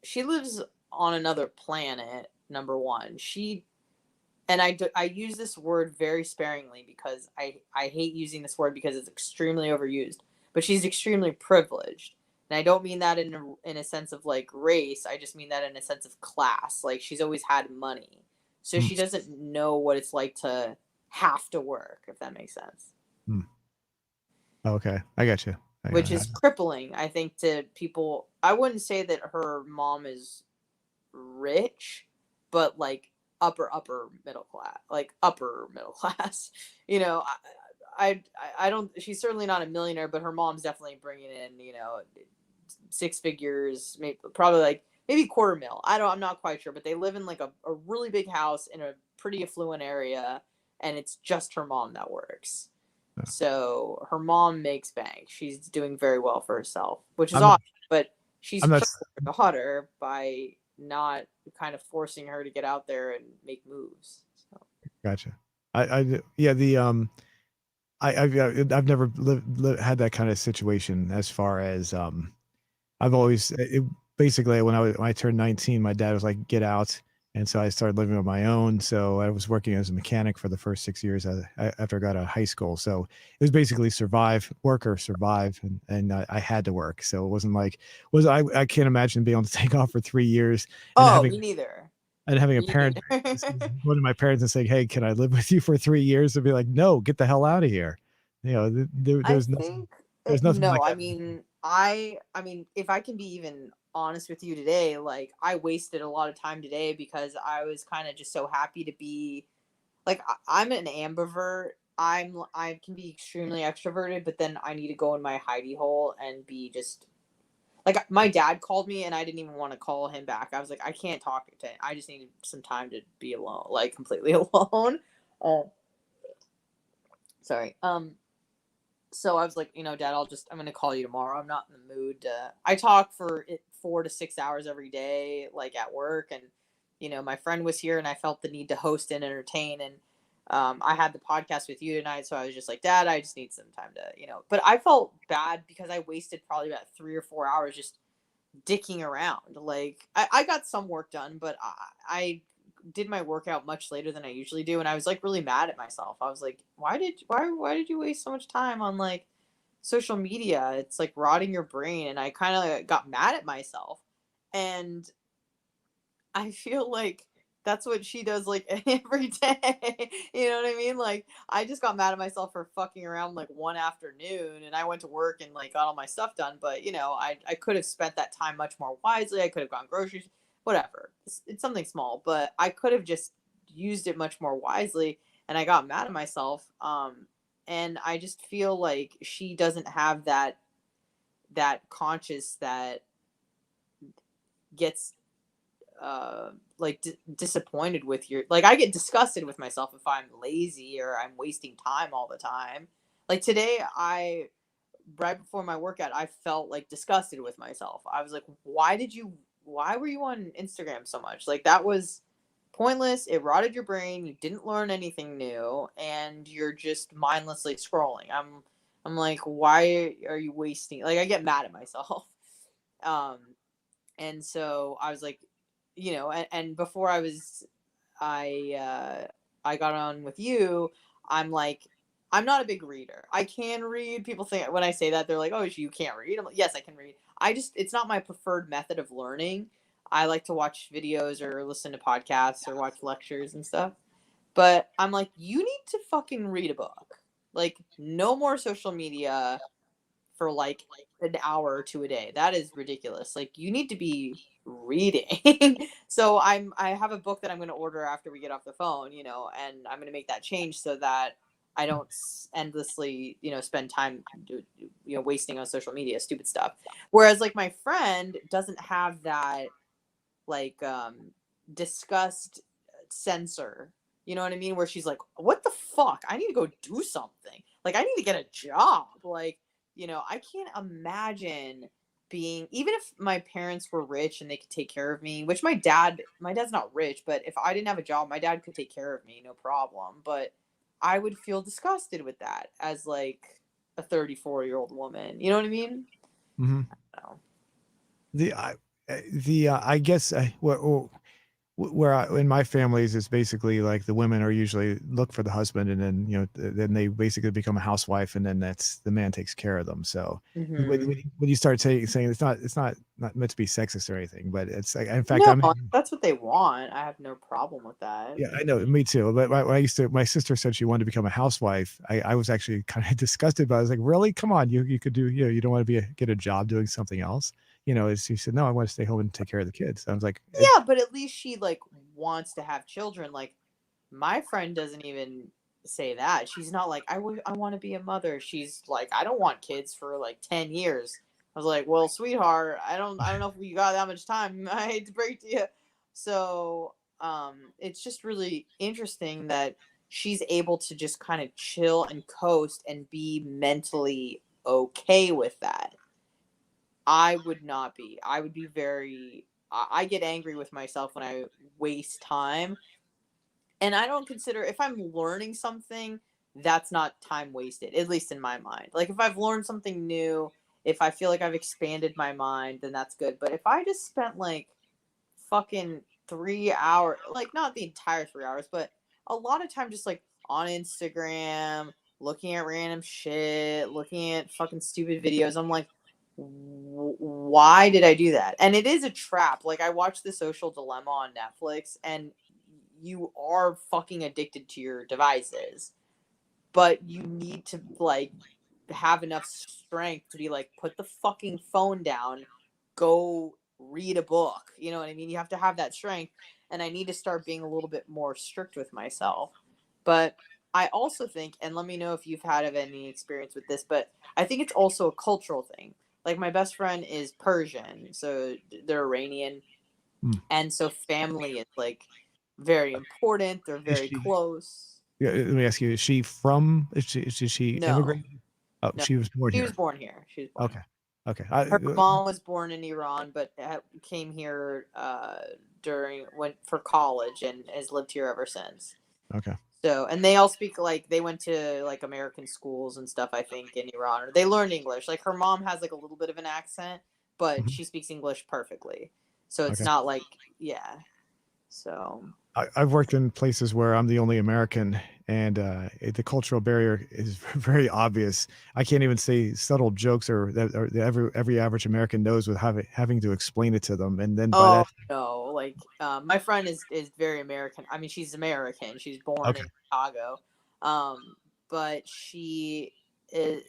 she lives on another planet, number one. I use this word very sparingly because I hate using this word because it's extremely overused. But she's extremely privileged, and I don't mean that in a sense of like race. I just mean that in a sense of class. Like she's always had money, so mm, she doesn't know what it's like to have to work. If that makes sense, mm. Okay, I got you. which is crippling, I think, to people. I wouldn't say that her mom is rich, but like upper middle class, like upper middle class. You know, I don't. She's certainly not a millionaire, but her mom's definitely bringing in 6 figures, maybe probably like maybe quarter mil. I'm not quite sure, but they live in like a really big house in a pretty affluent area, and it's just her mom that works. Uh, So her mom makes bank. She's doing very well for herself, which is I'm not, awesome. But she's I'm not, killing her daughter by not kind of forcing her to get out there and make moves. So. gotcha. Yeah, I've never had that kind of situation as far as, I've always basically when I turned 19, my dad was like, "Get out," and so I started living on my own. So I was working as a mechanic for the first 6 years after I got out of high school. So it was basically work or survive, and I had to work. So it wasn't like was I can't imagine being able to take off for 3 years and Oh, having me neither. a Me parent neither. going to my parents and saying, "Hey, can I live with you for 3 years?" And be like, "No, get the hell out of here." I There's nothing. think There's nothing no. like I that. mean, I mean, if I can be even honest with you today, like I wasted a lot of time today because I was kind of just so happy to be like I'm an ambivert. I can be extremely extroverted, but then I need to go in my hidey hole and be just like my dad called me and I didn't even want to call him back. I was like, I can't talk to him. I just need some time to be alone, like completely alone. Oh, sorry. So I was like, Dad, I'm gonna call you tomorrow. I'm not in the mood. I talk for 4 to 6 hours every day, like at work, and my friend was here, and I felt the need to host and entertain, and I had the podcast with you tonight, so I was just like, Dad, I just need some time to. But I felt bad because I wasted probably about 3 or 4 hours just dicking around. Like I got some work done, but I did my workout much later than I usually do, and I was like really mad at myself. I was like, why did you waste so much time on like social media? It's like rotting your brain, and I kind of got mad at myself, and I feel like that's what she does like every day. You know what I mean? Like I just got mad at myself for fucking around like one afternoon and I went to work and like got all my stuff done, but I could have spent that time much more wisely. I could have gone groceries, whatever. It's something small, but I could have just used it much more wisely and I got mad at myself. And I just feel like she doesn't have that conscious that gets like disappointed with your like I get disgusted with myself if I'm lazy or I'm wasting time all the time. Like today I right before my workout I felt like disgusted with myself. I was like, why were you on Instagram so much? Like that was pointless. It rotted your brain. You didn't learn anything new and you're just mindlessly scrolling. I'm like, why are you wasting, like I get mad at myself. um and so I was like, and before I got on with you, I'm like, I'm not a big reader. I can read. People think when I say that they're like, "Oh, you can't read." I'm like, "Yes, I can read." It's not my preferred method of learning. I like to watch videos or listen to podcasts or watch lectures and stuff. But I'm like, you need to fucking read a book. Like, no more social media for like an hour or two a day. That is ridiculous. Like you need to be reading. So I have a book that I'm going to order after we get off the phone, and I'm going to make that change so that I don't endlessly, spend time wasting on social media, stupid stuff. Whereas like my friend doesn't have that like disgust sensor. You know what I mean? Where she's like, "What the fuck? I need to go do something. Like I need to get a job." Like, I can't imagine being even if my parents were rich and they could take care of me, which my dad's not rich, but if I didn't have a job, my dad could take care of me, no problem. But I would feel disgusted with that as like a 34-year-old woman. You know what I mean? Mhm. No. The I guess where in my families is basically like the women are usually look for the husband and then then they basically become a housewife and then that's the man takes care of them. So Hmm. when you start saying it's not meant to be sexist or anything, but it's like in fact No, I'm if that's what they want. I have no problem with that. yeah, I know, me too. But my sister said she wanted to become a housewife. I was actually kind of disgusted, but I was like, really? Come on, you could do, you don't want to get a job doing something else. She said, no, I want to stay home and take care of the kids. I was like, Yeah, but at least she like wants to have children. Like my friend doesn't even say that. She's not like I want to be a mother. She's like I don't want kids for like 10 years. I was like, well, sweetheart, I don't know if we got that much time. I hate to break it to you. So it's just really interesting that she's able to just kind of chill and coast and be mentally okay with that. I would not be. I would be very I get angry with myself when I waste time. And I don't consider if I'm learning something, that's not time wasted, at least in my mind. Like if I've learned something new, if I feel like I've expanded my mind, then that's good. But if I just spent like fucking 3 hours, like not the entire 3 hours, but a lot of time just like on Instagram, looking at random shit, looking at fucking stupid videos. I'm like, why did I do that? And it is a trap. Like I watched The Social Dilemma on Netflix, and you are fucking addicted to your devices, but you need to like have enough strength to be like, put the fucking phone down, go read a book. You know what I mean? You have to have that strength. And I need to start being a little bit more strict with myself. But I also think, and let me know if you've had any experience with this, but I think it's also a cultural thing. Like my best friend is Persian, so they're Iranian, Hmm. and so family is like very important. They're Is very she? close. Yeah, let me ask you: is she from? Is she No, immigrated? Oh, no, she was born she was here. born here. She was born Okay, here. okay. Her mom was born in Iran, but came here during when for college and has lived here ever since. Okay. So, and they all speak like they went to like American schools and stuff. I think in Iran, or they learned English. Like her mom has like a little bit of an accent, but Mhm. she speaks English perfectly. So it's Okay. not like yeah. So I've worked in places where I'm the only American, and the cultural barrier is very obvious. I can't even say subtle jokes or that or that every average American knows with having to explain it to them, and then by oh that, no, like my friend is very American. I mean, she's American. She's born okay, in Chicago, but she is,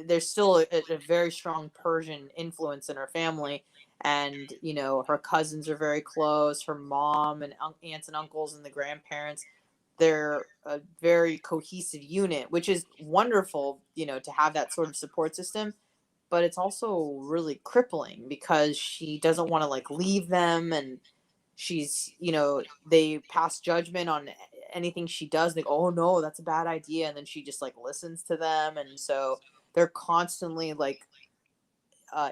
there's still a very strong Persian influence in her family, and you know her cousins are very close. Her mom and aunts and uncles and the grandparents, they're a very cohesive unit, which is wonderful. You know, to have that sort of support system, but it's also really crippling because she doesn't want to like leave them, and she's, you know, they pass judgment on anything she does. They go, oh no, that's a bad idea, and then she just like listens to them, and so they're constantly like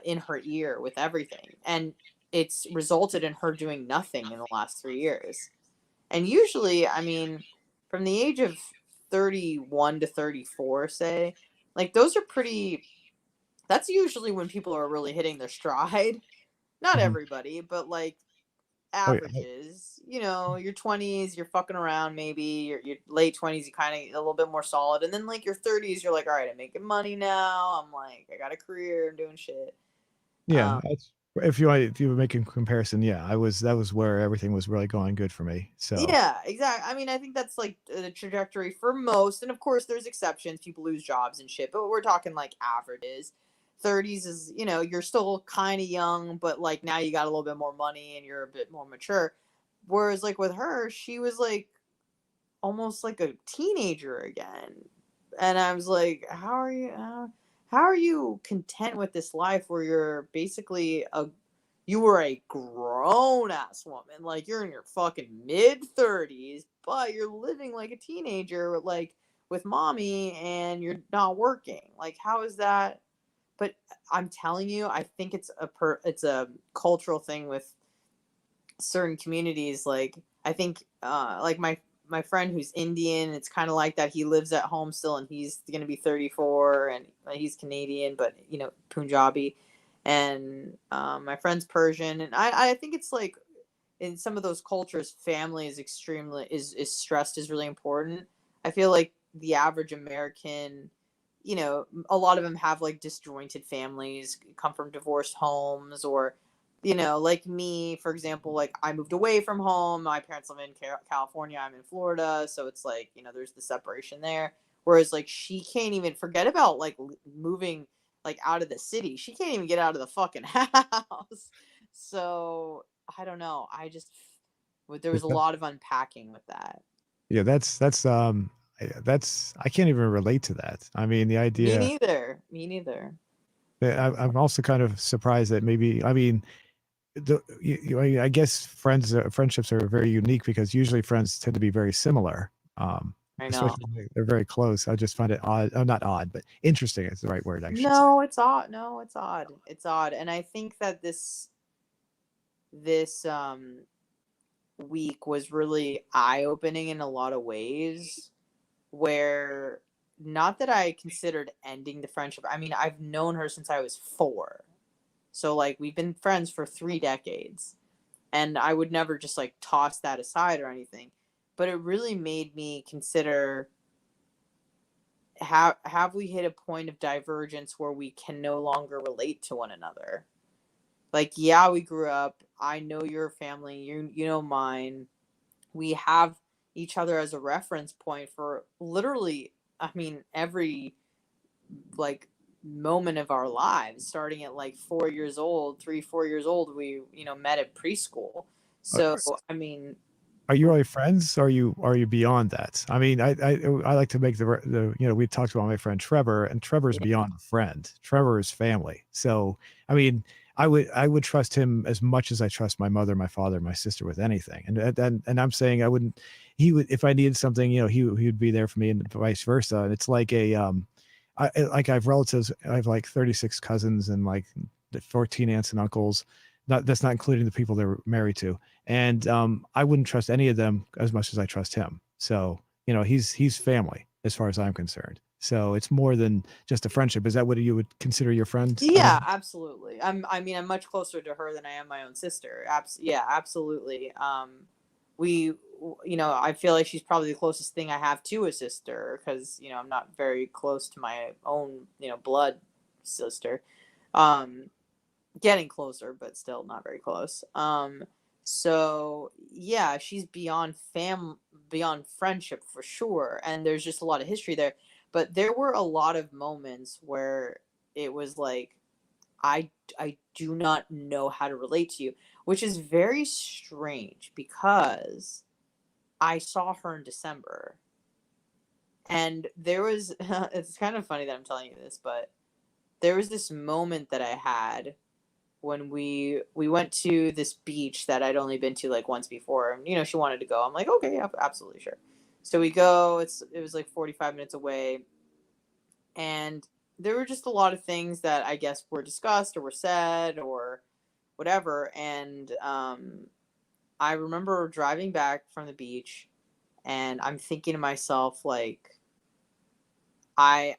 in her ear with everything, and it's resulted in her doing nothing in the last 3 years. And usually, I mean, from the age of 31 to 34, say, like those are pretty, that's usually when people are really hitting their stride. Not mhm. everybody, but like Oh yeah, averages. You know, your 20s, you're fucking around maybe. Your late 20s, you kind of a little bit more solid. And then like your 30s, you're like, all right, I'm making money now. I'm like, I got a career, I'm doing shit. yeah. Um, That's if you were making comparison, yeah, I was that was where everything was really going good for me. So yeah, exactly. I mean, I think that's like the trajectory for most. And of course, there's exceptions. People lose jobs and shit, but we're talking like averages. 30s is, you know, you're still kind of young, but like now you got a little bit more money and you're a bit more mature. Whereas like with her, she was like almost like a teenager again. And I was like, how are you content with this life where you're basically a you were a grown ass woman, like you're in your fucking mid 30s, but you're living like a teenager, like with mommy, and you're not working. Like, how is that? But I'm telling you, I think it's a cultural thing with certain communities. Like I think like my friend who's Indian, it's kind of like that. He lives at home still, and he's going to be 34, and he's Canadian, but you know, Punjabi. And my friend's Persian, and I think it's like in some of those cultures, family is extremely is stressed, is really important. I feel like the average American, you know, a lot of them have like disjointed families, come from divorced homes, or you know, like me, for example, like I moved away from home. My parents live in California. I'm in Florida, so it's like, you know, there's the separation there. Whereas like she can't even forget about like moving like out of the city. She can't even get out of the fucking house. So I don't know. There was a that, lot of unpacking with that. yeah, that's I can't even relate to that. I mean, the Me idea. neither. Me neither. I'm also kind of surprised that maybe, I mean, I guess friendships are very unique because usually friends tend to be very similar, I know. especially when they're very close. I just find it odd, not odd, but interesting is the right word I should say. No, it's odd. No, it's odd. It's odd. And I think that this week was really eye-opening in a lot of ways where not that I considered ending the friendship. I mean, I've known her since I was 4. So like we've been friends for 3 decades and I would never just like toss that aside or anything. But it really made me consider, have we hit a point of divergence where we can no longer relate to one another? Like, yeah, we grew up. I know your family, you know mine. We have each other as a reference point for literally, I mean, every like moment of our lives, starting at like 4 years old, 3, 4 years old, we, met at preschool. Uh, So, I mean, Are you really friends? Are you beyond that? I mean, I like to make we talked about my friend Trevor, and Trevor's yeah, beyond a friend. Trevor is family. So I mean, I would trust him as much as I trust my mother, my father, my sister with anything. And I'm saying I wouldn't. He would, if I needed something, he would be there for me, and vice versa. And it's like like I have relatives. I have like 36 cousins and like 14 aunts and uncles. Not that's not including the people they're married to, and I wouldn't trust any of them as much as I trust him. So he's family as far as I'm concerned. So it's more than just a friendship. Is that what you would consider your friend? I yeah, mean, absolutely. I mean, I'm much closer to her than I am my own sister. Yeah, absolutely. We, I feel like she's probably the closest thing I have to a sister because I'm not very close to my own blood sister. Um, Getting closer, but still not very close. So yeah, she's beyond friendship for sure, and there's just a lot of history there. But there were a lot of moments where it was like, I do not know how to relate to you, which is very strange because I saw her in December, and there was it's kind of funny that I'm telling you this, but there was this moment that I had when we went to this beach that I'd only been to like once before. And she wanted to go. I'm like, okay, yeah, absolutely sure. So we go. It was like 45 minutes away, and there were just a lot of things that I guess were discussed or were said or whatever. And I remember driving back from the beach, and I'm thinking to myself like, I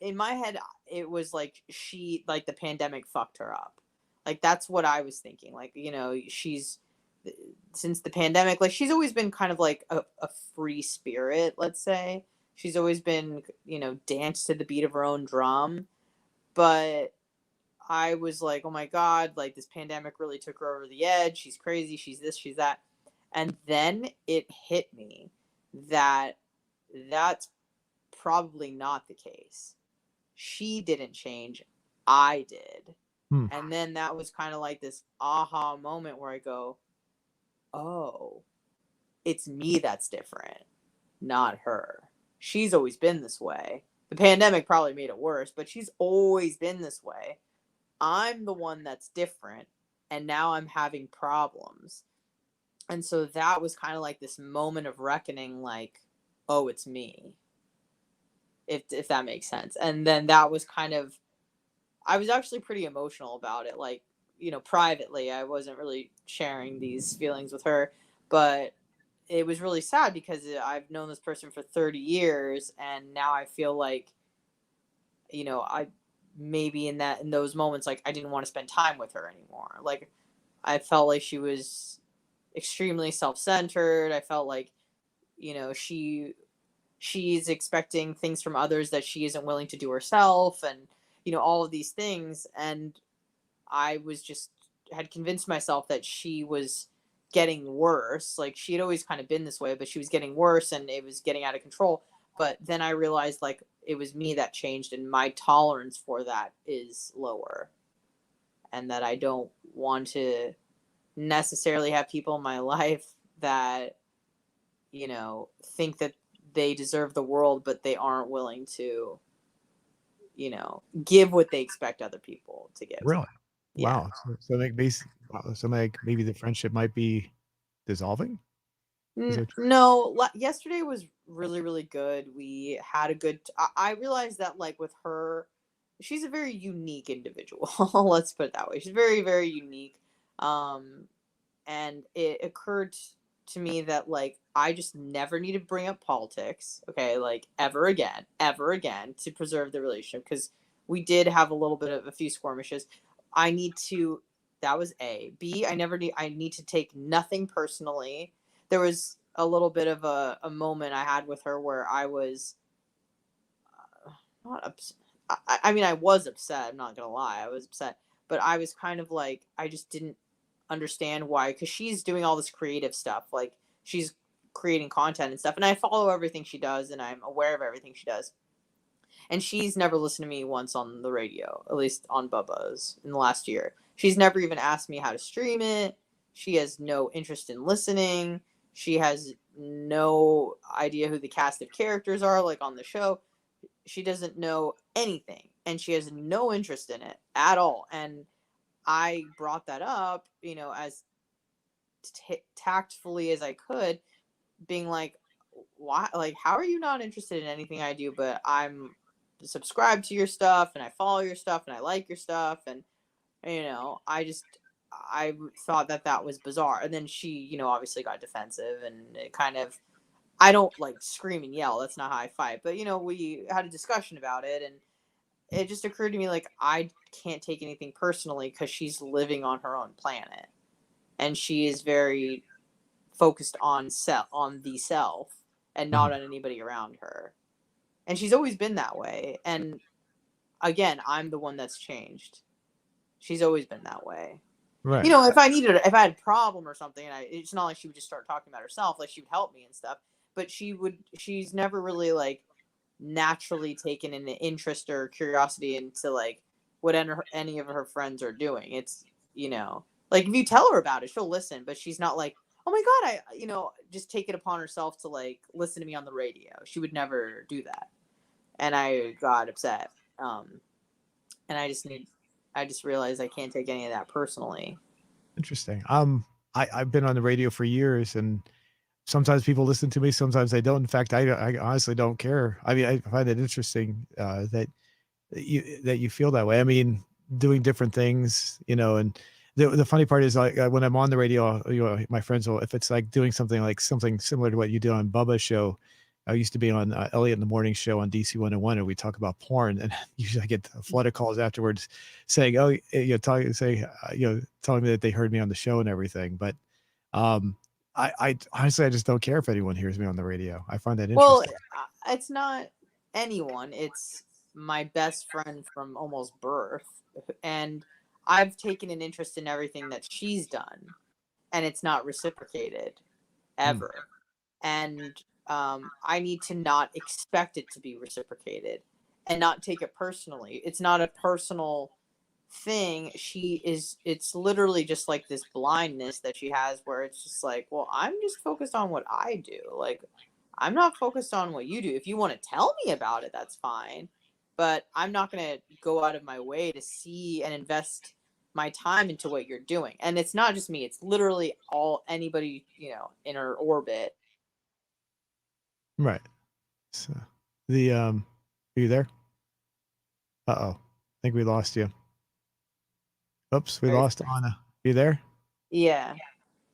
in my head it was like like the pandemic fucked her up. Like that's what I was thinking. Like, she's since the pandemic, like she's always been kind of like a free spirit, let's say. She's always been, danced to the beat of her own drum. But I was like, oh my God, like this pandemic really took her over the edge. She's crazy. She's this, she's that. And then it hit me that that's probably not the case. She didn't change. I did. hmm, And then that was kind of like this aha moment where I go, oh, it's me that's different, not her. She's always been this way. The pandemic probably made it worse, but she's always been this way. I'm the one that's different, and now I'm having problems. And so that was kind of like this moment of reckoning, like, oh, it's me, if that makes sense. And then that was kind of, I was actually pretty emotional about it. Like, privately, I wasn't really sharing these feelings with her, but it was really sad because I've known this person for 30 years, and now I feel like, I maybe in those moments, like I didn't want to spend time with her anymore. Like I felt like she was extremely self-centered. I felt like, she's expecting things from others that she isn't willing to do herself, and all of these things. And I was just had convinced myself that she was getting worse. Like she had always kind of been this way, but she was getting worse and it was getting out of control. But then I realized like it was me that changed, and my tolerance for that is lower, and that I don't want to necessarily have people in my life that, think that they deserve the world, but they aren't willing to, give what they expect other people to give. Really? Yeah. Wow. So like so like maybe the friendship might be dissolving. Is that true? No, yesterday was really, really good. We had a good. I realized that, like, with her, she's a very unique individual. Let's put it that way. She's very, very unique. Um, and it occurred to me that, like, I just never need to bring up politics, okay, like, ever again, to preserve the relationship, because we did have a little bit of a few skirmishes. I need to. That was A. B. I need to take nothing personally. There was a little bit of a moment I had with her where I was not upset. I mean, I was upset. I'm not gonna lie, I was upset, but I was kind of like, I just didn't understand why, because she's doing all this creative stuff, like, she's creating content and stuff, and I follow everything she does, and I'm aware of everything she does. And she's never listened to me once on the radio, at least on Bubba's in the last year. She's never even asked me how to stream it. She has no interest in listening. She has no idea who the cast of characters are, like, on the show. She doesn't know anything, and she has no interest in it at all. And I brought that up, as tactfully as I could, being like, why, like, how are you not interested in anything I do? But I'm subscribed to your stuff, and I follow your stuff, and I like your stuff, and I thought that that was bizarre. And then she, obviously got defensive, and it kind of, I don't like scream and yell, that's not how I fight, but we had a discussion about it, and it just occurred to me, like, I can't take anything personally, because she's living on her own planet, and she is very focused on the self, and not Mhm. on anybody around her. And she's always been that way. And again, I'm the one that's changed. She's always been that way. Right. If I had a problem or something, and it's not like she would just start talking about herself, like, she would help me and stuff, but she's never really, like, naturally taken an interest or curiosity into, like, what any of her friends are doing. It's, like, if you tell her about it, she'll listen, but she's not like, oh my God, just take it upon herself to, like, listen to me on the radio. She would never do that. And I got upset. And I just realized I can't take any of that personally. Interesting. I've been on the radio for years, and sometimes people listen to me, sometimes they don't. In fact, I honestly don't care. I mean, I find it interesting that you feel that way. I mean, doing different things, and the funny part is, like, when I'm on the radio, my friends will, if it's like doing something similar to what you do on Bubba's show. I used to be on Elliot in the Morning Show on DC 101, and we talk about porn. And usually I get a flood of calls afterwards saying, "Oh, telling me that they heard me on the show and everything." But um, I honestly, I just don't care if anyone hears me on the radio. I find that Well, interesting. it's not anyone. It's my best friend from almost birth, and I've taken an interest in everything that she's done, and it's not reciprocated Hmm. ever. And I need to not expect it to be reciprocated, and not take it personally. It's not a personal thing. It's literally just like this blindness that she has, where it's just like, well, I'm just focused on what I do. Like, I'm not focused on what you do. If you want to tell me about it, that's fine, but I'm not going to go out of my way to see and invest my time into what you're doing. And it's not just me, it's literally all anybody, in her orbit. Right. So are you there? Uh-oh. I think we lost you. Oops, we Right? lost Anna. You there? Yeah.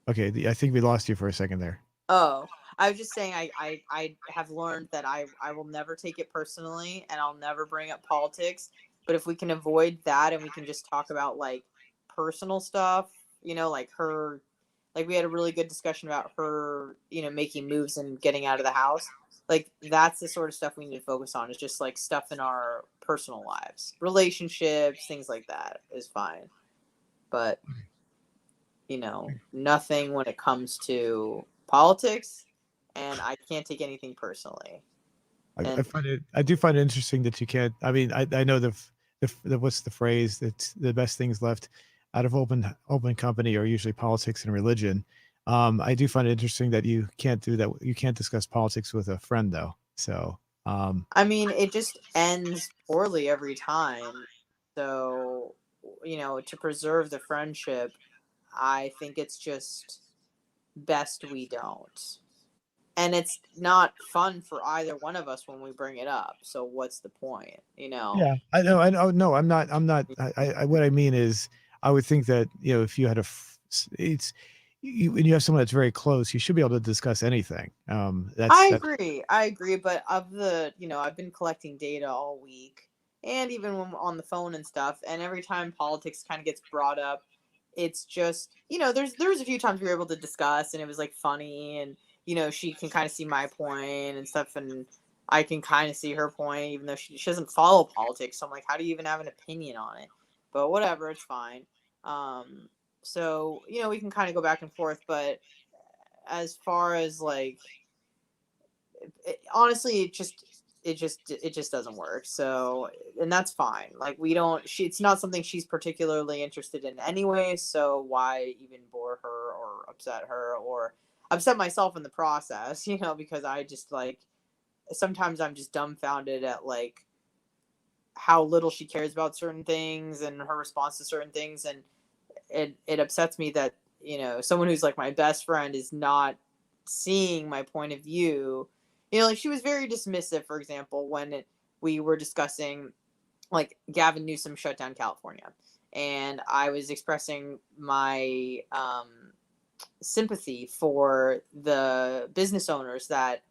Okay, I think we lost you for a second there. Oh, I was just saying, I have learned that I will never take it personally, and I'll never bring up politics. But if we can avoid that, and we can just talk about, like, personal stuff, like her, like, we had a really good discussion about her, making moves and getting out of the house. Like, that's the sort of stuff we need to focus on. Is just, like, stuff in our personal lives, relationships, things like that is fine. But nothing when it comes to politics, and I can't take anything personally. I And find it. I do find it interesting that you can't. I mean, I know the what's the phrase, that's the best things left out of open company are usually politics and religion. I do find it interesting that you can't do that. You can't discuss politics with a friend, though. So I mean, it just ends poorly every time. So, to preserve the friendship, I think it's just best we don't. And it's not fun for either one of us when we bring it up. So what's the point, you know? Yeah, I know. No, I'm not. What I mean is, I would think that if you had it's when you have someone that's very close, you should be able to discuss anything. That's I agree, but I've been collecting data all week and even when on the phone and stuff, and every time politics kind of gets brought up, it's just, there was a few times we were able to discuss and it was like funny, and she can kind of see my point and stuff, and I can kind of see her point even though she doesn't follow politics. So I'm like, how do you even have an opinion on it? But whatever, it's fine. Um so, we can kind of go back and forth, but as far as like honestly, it just doesn't work. So, and that's fine. Like, we don't it's not something she's particularly interested in anyway, so why even bore her or upset her or upset myself in the process, because I just like sometimes I'm just dumbfounded at like how little she cares about certain things and her response to certain things, and it upsets me that someone who's like my best friend is not seeing my point of view. Like she was very dismissive, for example, when we were discussing like Gavin Newsom shut down California, and I was expressing my sympathy for the business owners that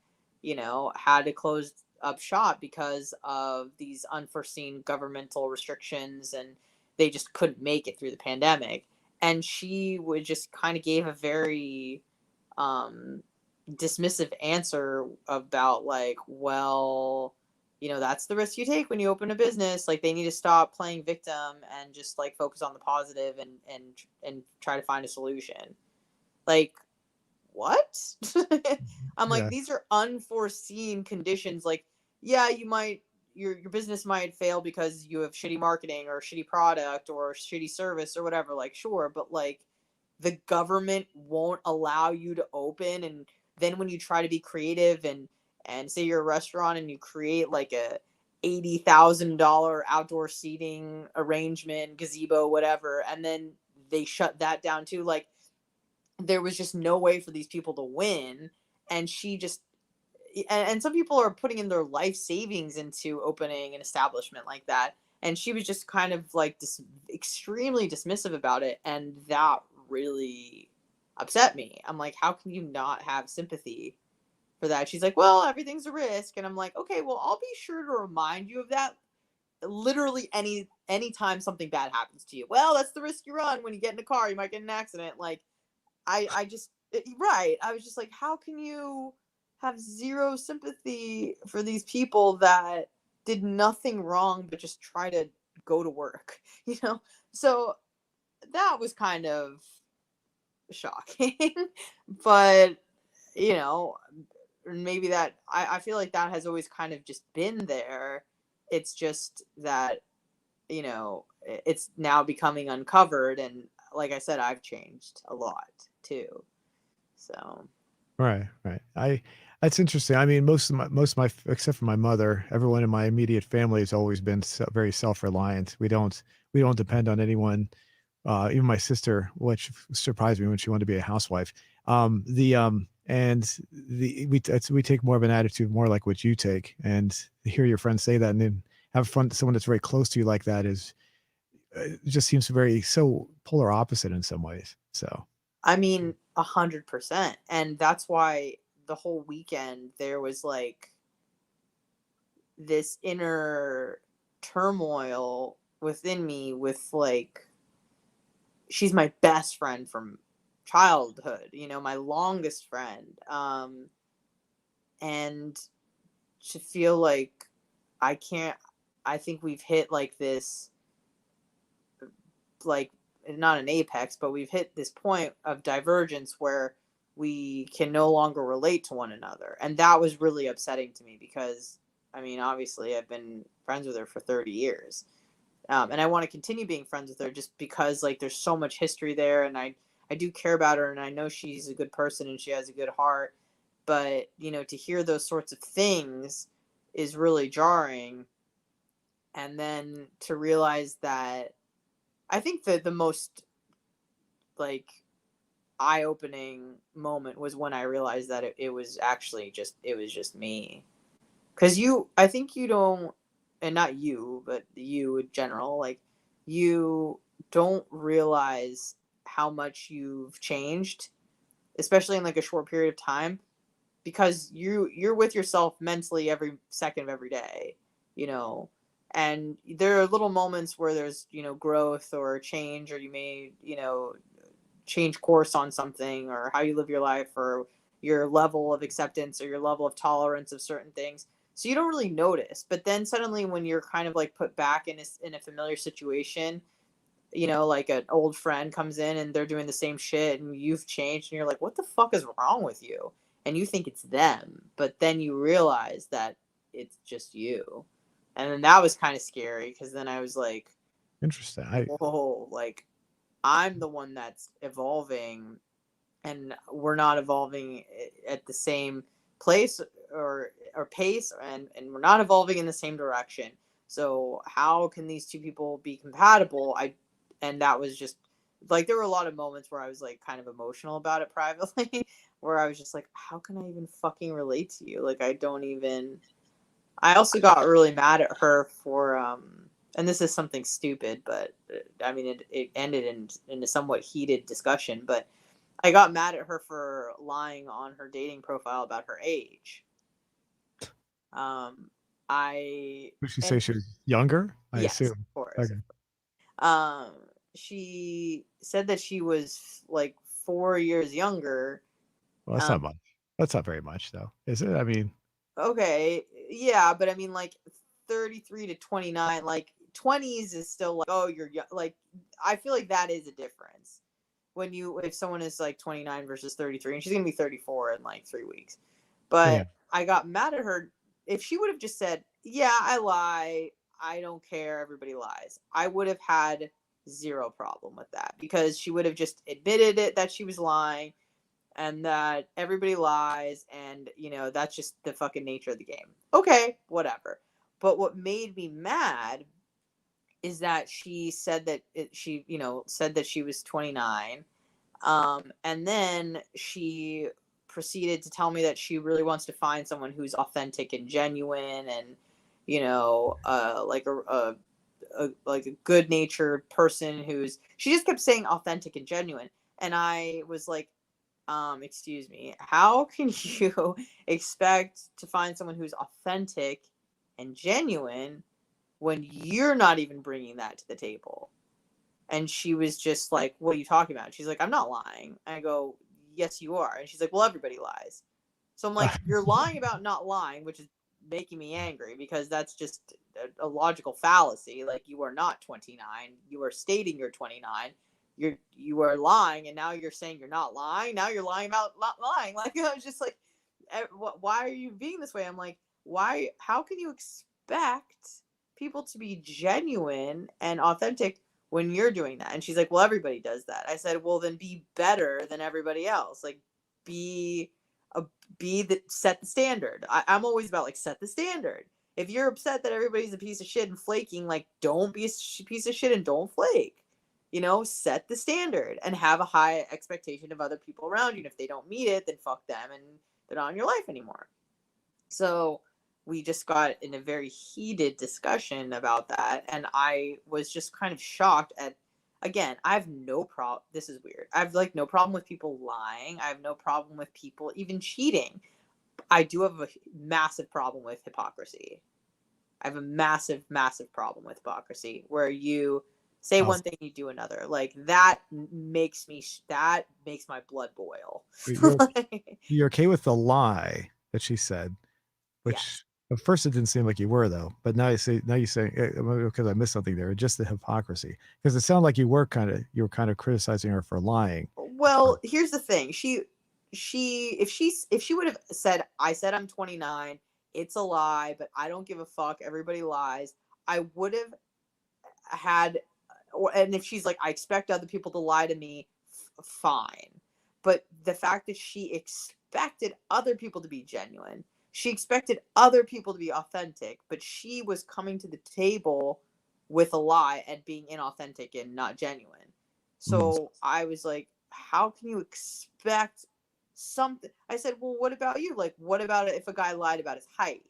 had to close up shop because of these unforeseen governmental restrictions, and they just couldn't make it through the pandemic. And she would just kind of gave a very um dismissive answer about like, well, that's the risk you take when you open a business. Like, they need to stop playing victim and just like focus on the positive and try to find a solution. Like, what? I'm like, yeah, these are unforeseen conditions. Like, yeah, your business might fail because you have shitty marketing or shitty product or shitty service or whatever. Like, sure, but like the government won't allow you to open, and then when you try to be creative and say you're a restaurant and you create like a $80,000 outdoor seating arrangement, gazebo, whatever, and then they shut that down too. Like, there was just no way for these people to win. And she just and some people are putting in their life savings into opening an establishment like that, and she was just kind of like this extremely dismissive about it, and that really upset me. I'm like, how can you not have sympathy for that? She's like, well, everything's a risk, and I'm like, okay, well, I'll be sure to remind you of that literally anytime something bad happens to you. Well, that's the risk you run when you get in a car, you might get in an accident. Like, I just right. I was just like, how can you have zero sympathy for these people that did nothing wrong but just try to go to work, So that was kind of shocking. But, you know, maybe that I feel like that has always kind of just been there. It's just that, it's now becoming uncovered, and like I said, I've changed a lot too. So, right. I That's interesting. I mean, most of my except for my mother, everyone in my immediate family has always been very self-reliant. We don't depend on anyone. Even my sister, which surprised me when she wanted to be a housewife. The and the we take more of an attitude more like what you take, and to hear your friends say that, and then have fun. Someone that's very close to you like that is it just seems very so polar opposite in some ways. So I mean, 100%. And that's why the whole weekend there was like this inner turmoil within me with like, she's my best friend from childhood, my longest friend. And to feel like I can't, I think we've hit like this, like, not an apex, but we've hit this point of divergence where we can no longer relate to one another. And that was really upsetting to me because, I mean, obviously I've been friends with her for 30 years. And I want to continue being friends with her just because like there's so much history there, and I do care about her, and I know she's a good person and she has a good heart. But, to hear those sorts of things, is really jarring. And then to realize that, I think that the most like eye-opening moment was when I realized that it was actually just, it was just me. Because I think you don't, and not you, but you in general, like, you don't realize how much you've changed, especially in like a short period of time, because you're with yourself mentally every second of every day, you know. And there are little moments where there's, growth or change, or you may, change course on something, or how you live your life, or your level of acceptance or your level of tolerance of certain things. So you don't really notice. But then suddenly, when you're kind of like put back in a familiar situation, like an old friend comes in and they're doing the same shit and you've changed, and you're like, what the fuck is wrong with you? And you think it's them, but then you realize that it's just you. And then that was kind of scary, because then I was like, Interesting. whoa, like, I'm the one that's evolving, and we're not evolving at the same place or pace, and we're not evolving in the same direction. So how can these two people be compatible? And that was just like, there were a lot of moments where I was like kind of emotional about it privately, where I was just like, how can I even fucking relate to you? Like, I don't even. I also got really mad at her for and this is something stupid, but I mean, it ended in a somewhat heated discussion, but I got mad at her for lying on her dating profile about her age. Um, I Would she say and she was younger? I Yes, assume. of course. Okay. Um, she said that she was like 4 years younger. Well, that's Um, not much. That's not very much, though, is it? I mean, okay, yeah, but I mean, like, 33 to 29, like 20s is still like, oh, you're young. Like, I feel like that is a difference when if someone is like 29 versus 33, and she's gonna be 34 in like 3 weeks. yeah. But I got mad at her. If she would have just said, yeah, I lie, I don't care, everybody lies, I would have had zero problem with that, because she would have just admitted it, that she was lying, and that everybody lies, and that's just the fucking nature of the game. Okay, whatever. But what made me mad is that she said that she said that she was 29, and then she proceeded to tell me that she really wants to find someone who's authentic and genuine, and like like a good natured person, she just kept saying authentic and genuine. And I was like, excuse me, how can you expect to find someone who's authentic and genuine when you're not even bringing that to the table? And she was just like, what are you talking about? She's like, I'm not lying. I go, yes, you are. And she's like, well, everybody lies. So I'm like, you're lying about not lying, which is making me angry, because that's just a logical fallacy. Like, you are not 29. You are stating you're 29. You are lying, and now you're saying you're not lying. Now you're lying about not lying. Like, I was just like, why are you being this way? I'm like, why? How can you expect people to be genuine and authentic when you're doing that? And she's like, well, everybody does that. I said, well, then be better than everybody else. Like, be a set the standard. I'm always about, like, set the standard. If you're upset that everybody's a piece of shit and flaking, like, don't be a piece of shit and don't flake. Set the standard and have a high expectation of other people around you. And if they don't meet it, then fuck them, and they're not in your life anymore. So we just got in a very heated discussion about that, and I was just kind of shocked at. Again, I have no problem. This is weird. I have like no problem with people lying. I have no problem with people even cheating. I do have a massive problem with hypocrisy. I have a massive, massive problem with hypocrisy, where you say I'll, one thing, you do another. Like, that makes my blood boil. you're you're okay with the lie that she said, Yes. which at first it didn't seem like you were, though. But now you say because I missed something there. Just the hypocrisy, because it sounded like you were kind of criticizing her for lying. Well, here's the thing. If she would have said, I said I'm 29, it's a lie, but I don't give a fuck, everybody lies, I would have had. And if she's like, I expect other people to lie to me, fine. But the fact that she expected other people to be genuine, she expected other people to be authentic, but she was coming to the table with a lie and being inauthentic and not genuine. Mm. So I was like, how can you expect something? I said, well, what about you? Like, what about if a guy lied about his height?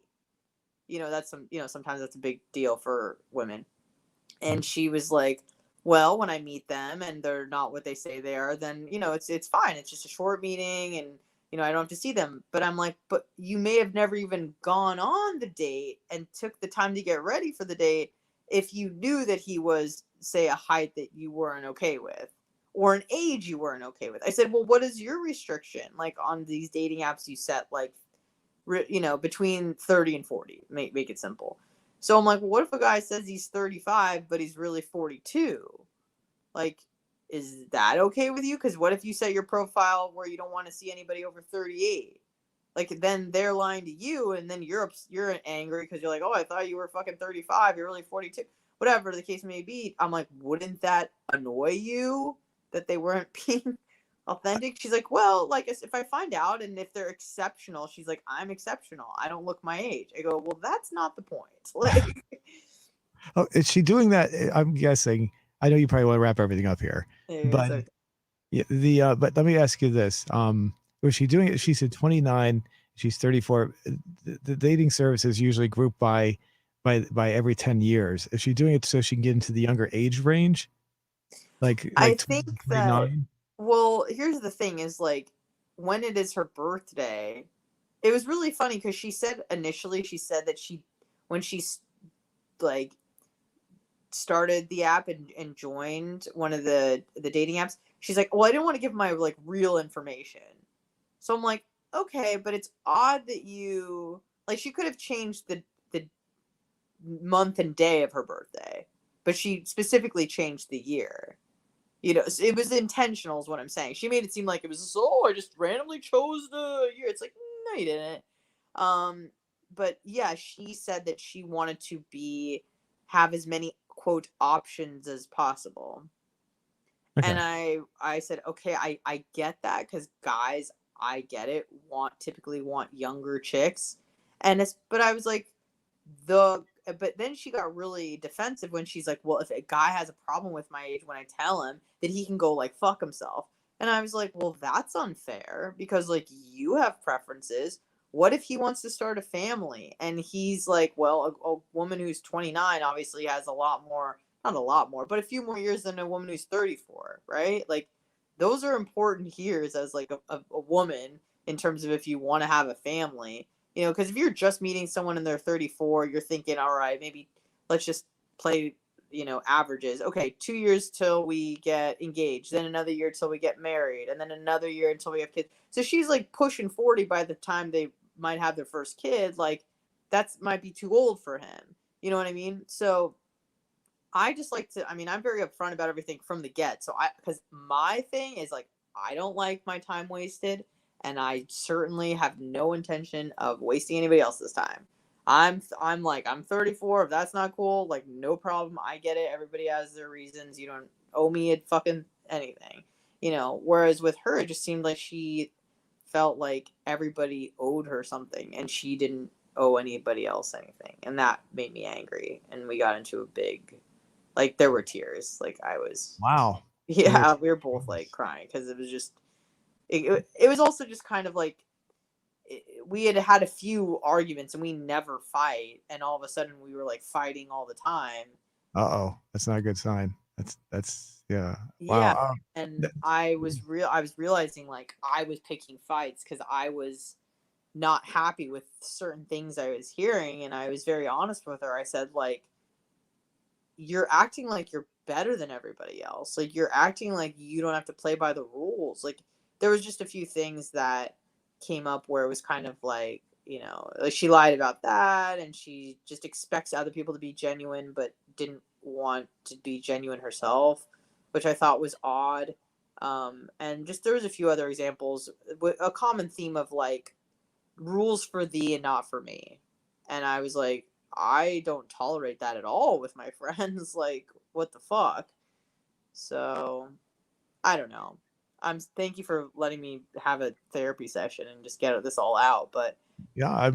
That's sometimes that's a big deal for women. And she was like, well, when I meet them and they're not what they say they are, then it's fine. It's just a short meeting, and I don't have to see them. But I'm like, but you may have never even gone on the date and took the time to get ready for the date if you knew that he was, say, a height that you weren't okay with, or an age you weren't okay with. I said, well, what is your restriction? Like, on these dating apps you set, like, between 30 and 40, make it simple. So I'm like, well, what if a guy says he's 35 but he's really 42? Like, is that okay with you? Because what if you set your profile where you don't want to see anybody over 38? Like, then they're lying to you, and then you're angry because you're like, oh, I thought you were fucking 35, you're really 42. Whatever the case may be. I'm like, wouldn't that annoy you that they weren't being authentic? She's like, well, like, if I find out and if they're exceptional, she's like, I'm exceptional, I don't look my age. I go, well, that's not the point. Like, Oh, is she doing that? I'm guessing. I know you probably want to wrap everything up here, it's but okay. yeah, but let me ask you this: was she doing it? She said 29. She's 34. The dating services usually group by every 10 years. Is she doing it so she can get into the younger age range, I like think 20, that, 29? well, here's the thing is, like, when it is her birthday, it was really funny because she said that when she like started the app and joined one of the dating apps, she's like, well, I didn't want to give my, like, real information. So I'm like, okay, but it's odd that you, like, she could have changed the month and day of her birthday, but she specifically changed the year. It was intentional, is what I'm saying. She made it seem like it was just, oh, I just randomly chose the year. It's like, no, you didn't. Um, but yeah, she said that she wanted to have as many quote options as possible. Okay. And I said, okay, I get that, because guys, I get it, typically want younger chicks. But I was like, but then she got really defensive when she's like, well, if a guy has a problem with my age, when I tell him that he can go, like, fuck himself. And I was like, well, that's unfair, because, like, you have preferences. What if he wants to start a family and he's like, well, a woman who's 29 obviously has a lot more, not a lot more, but a few more years than a woman who's 34, right? Like, those are important years as, like, a woman, in terms of if you want to have a family. Because if you're just meeting someone and they're 34, you're thinking, all right, maybe let's just play, averages. Okay, 2 years till we get engaged, then another year till we get married, and then another year until we have kids. So she's, like, pushing 40 by the time they might have their first kid. Like, that's might be too old for him. You know what I mean? So I just like to, I mean, I'm very upfront about everything from the get. Because my thing is, like, I don't like my time wasted, and I certainly have no intention of wasting anybody else's time. I'm like, I'm 34. If that's not cool, like, no problem. I get it. Everybody has their reasons. You don't owe me a fucking anything. Whereas with her, it just seemed like she felt like everybody owed her something, and she didn't owe anybody else anything. And that made me angry. And we got into a big, like, there were tears. Like, I was, Wow. There were. yeah, we were both, like, crying, because it was just, it was also just kind of like, we had a few arguments and we never fight, and all of a sudden we were, like, fighting all the time. Uh-oh. That's not a good sign. That's yeah. Yeah, Wow. and That, I was realizing, like, I was picking fights because I was not happy with certain things I was hearing, and I was very honest with her. I said, like, you're acting like you're better than everybody else. Like, you're acting like you don't have to play by the rules. Like, there was just a few things that came up where it was kind of like, like, she lied about that, and she just expects other people to be genuine but didn't want to be genuine herself, which I thought was odd. And just, there was a few other examples with a common theme of, like, rules for thee and not for me. And I was like, I don't tolerate that at all with my friends. Like, what the fuck? So, I don't know. Thank you for letting me have a therapy session and just get this all out. But Yeah,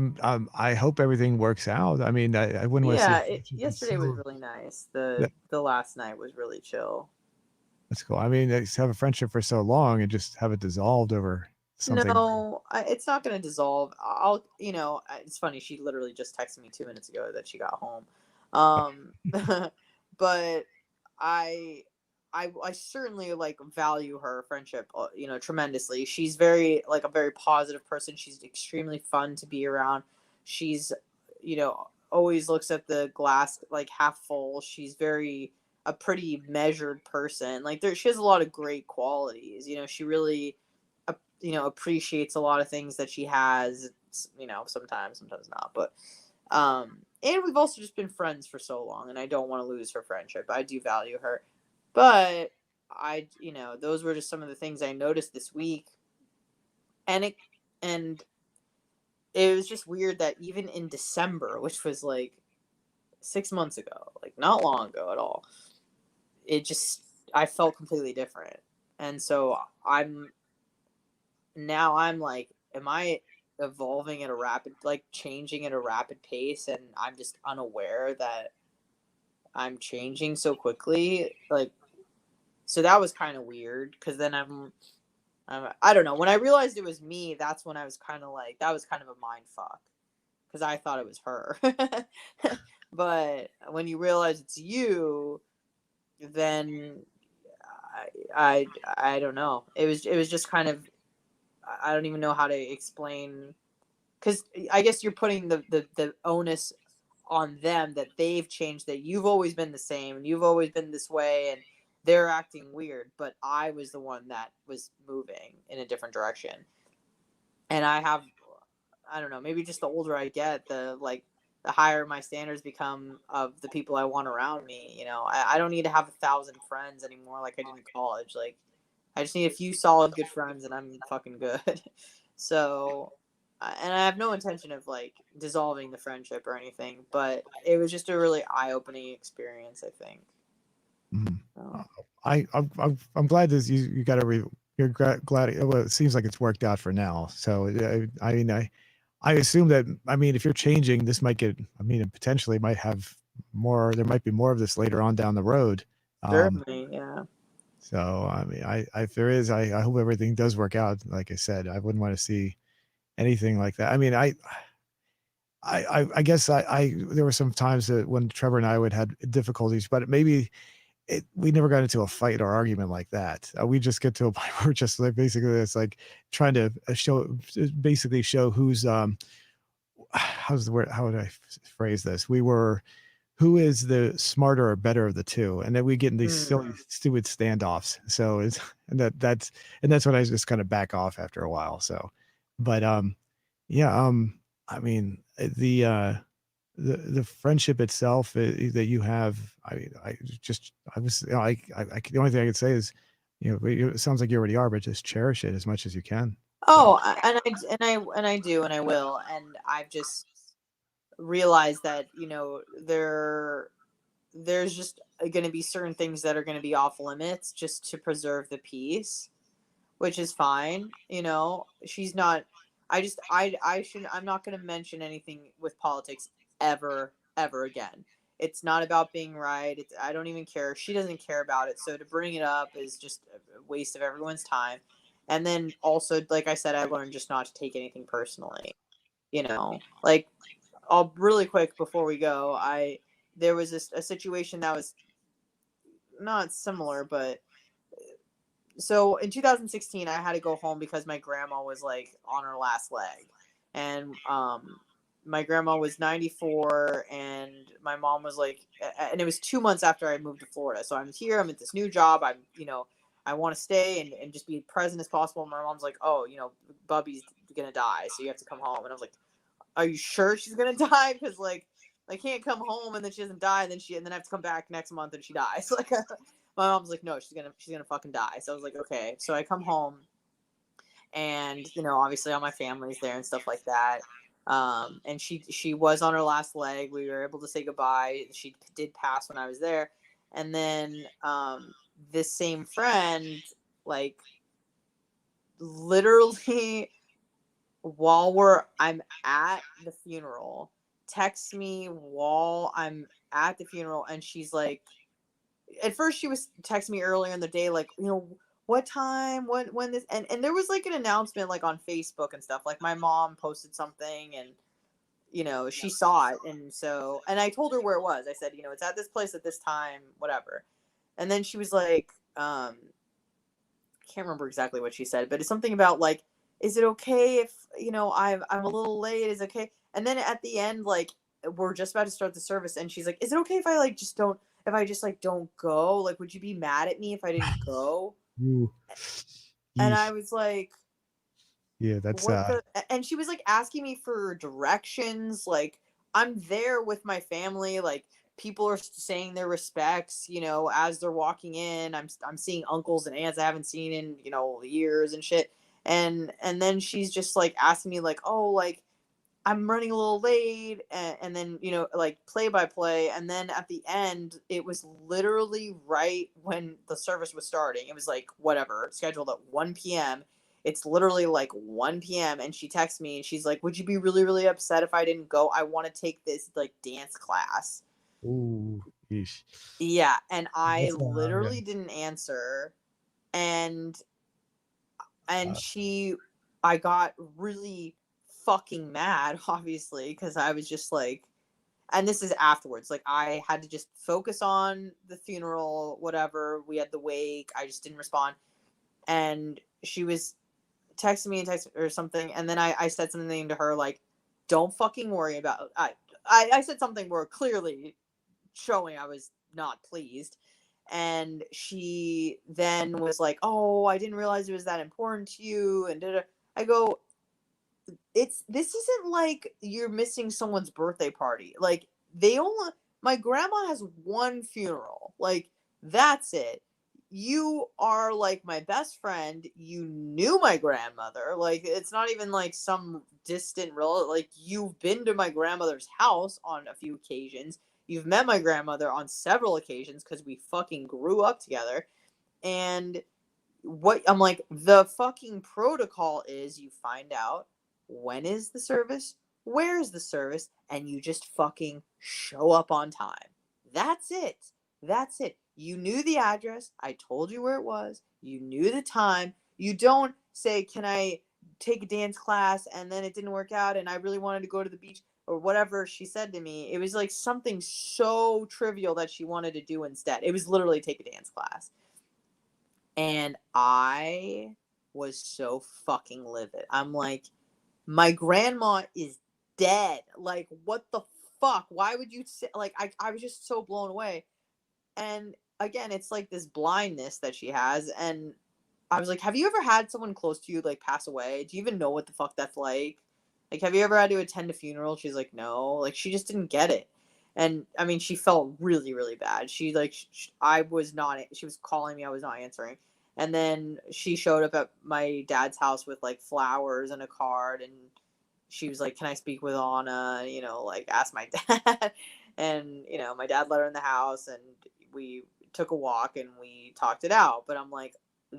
I hope everything works out. I mean, I wouldn't want to see a Yeah, friendship that's yesterday was so really nice. that The last night was really chill. that's cool. I mean, to have a friendship for so long and just have it dissolved over something. No, it's not going to dissolve. I'll, it's funny. She literally just texted me 2 minutes ago that she got home. Um, but I, I certainly like value her friendship, tremendously. She's very like a very positive person. She's extremely fun to be around. She's, always looks at the glass like half full. She's very a pretty measured person. Like she has a lot of great qualities. She really appreciates a lot of things that she has, sometimes not, but and we've also just been friends for so long, and I don't want to lose her friendship. I do value her, but those were just some of the things I noticed this week, and and it was just weird that even in December, which was like 6 months ago, like not long ago at all, it just I felt completely different. And so I'm like, am I evolving at a rapid, like changing at a rapid pace, and I'm just unaware that I'm changing so quickly? Like, so that was kind of weird because then I don't know. When I realized it was me, that's when I was kind of like, that was kind of a mind fuck because I thought it was her. But when you realize it's you, then I don't know. It was just kind of, I don't even know how to explain, because I guess you're putting the onus on them that they've changed, that you've always been the same and you've always been this way, and they're acting weird, but I was the one that was moving in a different direction. And I don't know, maybe just the older I get, the higher my standards become of the people I want around me. I don't need to have 1,000 friends anymore like I did in college. Like, I just need a few solid good friends and I'm fucking good. So, and I have no intention of like dissolving the friendship or anything, but it was just a really eye-opening experience, I think. Mhm. So, Uh, I'm glad that you got you're glad. Well, it seems like it's worked out for now. So I mean, I assume that, I mean, if you're changing, this might get. I mean, it potentially might have more. There might be more of this later on down the road. Um, certainly, yeah. so I mean, if there is, I hope everything does work out. Like I said, I wouldn't want to see anything like that. I mean, I guess there were some times that when Trevor and I would had difficulties, but maybe we never got into a fight or argument like that. We just get to a point where just like basically it's like trying to basically show who's how's the word, how would I phrase this? We were who is the smarter or better of the two, and then we get in these Mm. silly stupid standoffs. So it's and that's when I just kind of back off after a while. So, but yeah, I mean the friendship itself that you have, I just I was you know, the only thing I could say is, it sounds like you already are, but just cherish it as much as you can. So, Oh, and I do, and I will, and I've just realized that there's just going to be certain things that are going to be off limits just to preserve the peace, which is fine. She's not. I should. I'm not going to mention anything with politics ever again. It's not about being right. I don't even care. She doesn't care about it. So to bring it up is just a waste of everyone's time. And then also, like I said, I learned just not to take anything personally. Like, I'll really quick before we go. There was a situation that was not similar, but so in 2016 I had to go home because my grandma was like on her last leg, and my grandma was 94 and my mom was like, and it was 2 months after I moved to Florida, so I'm here, I'm at this new job, I want to stay and just be present as possible. And my mom's like, oh, Bubby's gonna die, so you have to come home. And I was like, are you sure she's gonna die? Because like I can't come home and then she doesn't die, and then I have to come back next month and she dies. Like, my mom's like, no, she's gonna fucking die. So I was like, okay. So I come home, and obviously all my family's there and stuff like that. And she was on her last leg. We were able to say goodbye. She did pass when I was there, and then this same friend, like, literally I'm at the funeral, texts me while I'm at the funeral, and she's like, at first she was texting me earlier in the day, like, what time, when this, and there was like an announcement like on Facebook and stuff. Like my mom posted something, and she saw it, and so, and I told her where it was. I said, it's at this place at this time, whatever. And then she was like, can't remember exactly what she said, but it's something about like, is it okay if I'm a little late? Is it okay? And then at the end, like, we're just about to start the service, and she's like, is it okay if I like just don't, if I just like don't go? Like, would you be mad at me if I didn't go? Ooh. And I Yeesh. was like, Yeah, that's what the, and she was like asking me for directions. Like, I'm there with my family, like people are saying their respects, as they're walking in. I'm seeing uncles and aunts I haven't seen in years and shit. And then she's just like asking me like, oh, like I'm running a little late, and then like play by play, and then at the end it was literally right when the service was starting. It was like whatever scheduled at 1 p.m. It's literally like 1 p.m. and she texts me and she's like, would you be really really upset if I didn't go? I want to take this like dance class. ooh, yeesh. Yeah, and I That's yeah. literally didn't answer, and and Uh, she I got really fucking mad, obviously, because I was just like, and this is afterwards, like I had to just focus on the funeral, whatever. We had the wake, I just didn't respond. And she was texting me and text or something, and then I said something to her like, don't fucking worry about, I said something where clearly showing I was not pleased. And she then was like, oh, I didn't realize it was that important to you, and I go, this isn't like you're missing someone's birthday party. Like, they only my grandma has one funeral. Like, that's it. You are like my best friend. You knew my grandmother. Like, it's not even like some distant relative. Like, you've been to my grandmother's house on a few occasions. You've met my grandmother on several occasions because we fucking grew up together. And what I'm like, the fucking protocol is you find out when is the service, where is the service, and you just fucking show up on time. That's it. That's it. You knew the address. I told you where it was. You knew the time. You don't say, can I take a dance class and then it didn't work out and I really wanted to go to the beach or whatever she said to me. It was like something so trivial that she wanted to do instead. It was literally take a dance class. And I was so fucking livid. I'm like, my grandma is dead. Like, what the fuck? Why would you say, like, I was just so blown away. And again, it's like this blindness that she has. And I was like, have you ever had someone close to you like pass away? Do you even know what the fuck that's like? Like, have you ever had to attend a funeral? She's like, no. Like, she just didn't get it. And I mean, she felt really, really bad. She like, I was not. She was calling me. I was not answering. And then she showed up at my dad's house with like flowers and a card, and she was like, "Can I speak with Anna?" Like ask my dad. And my dad let her in the house, and we took a walk and we talked it out. But I'm like,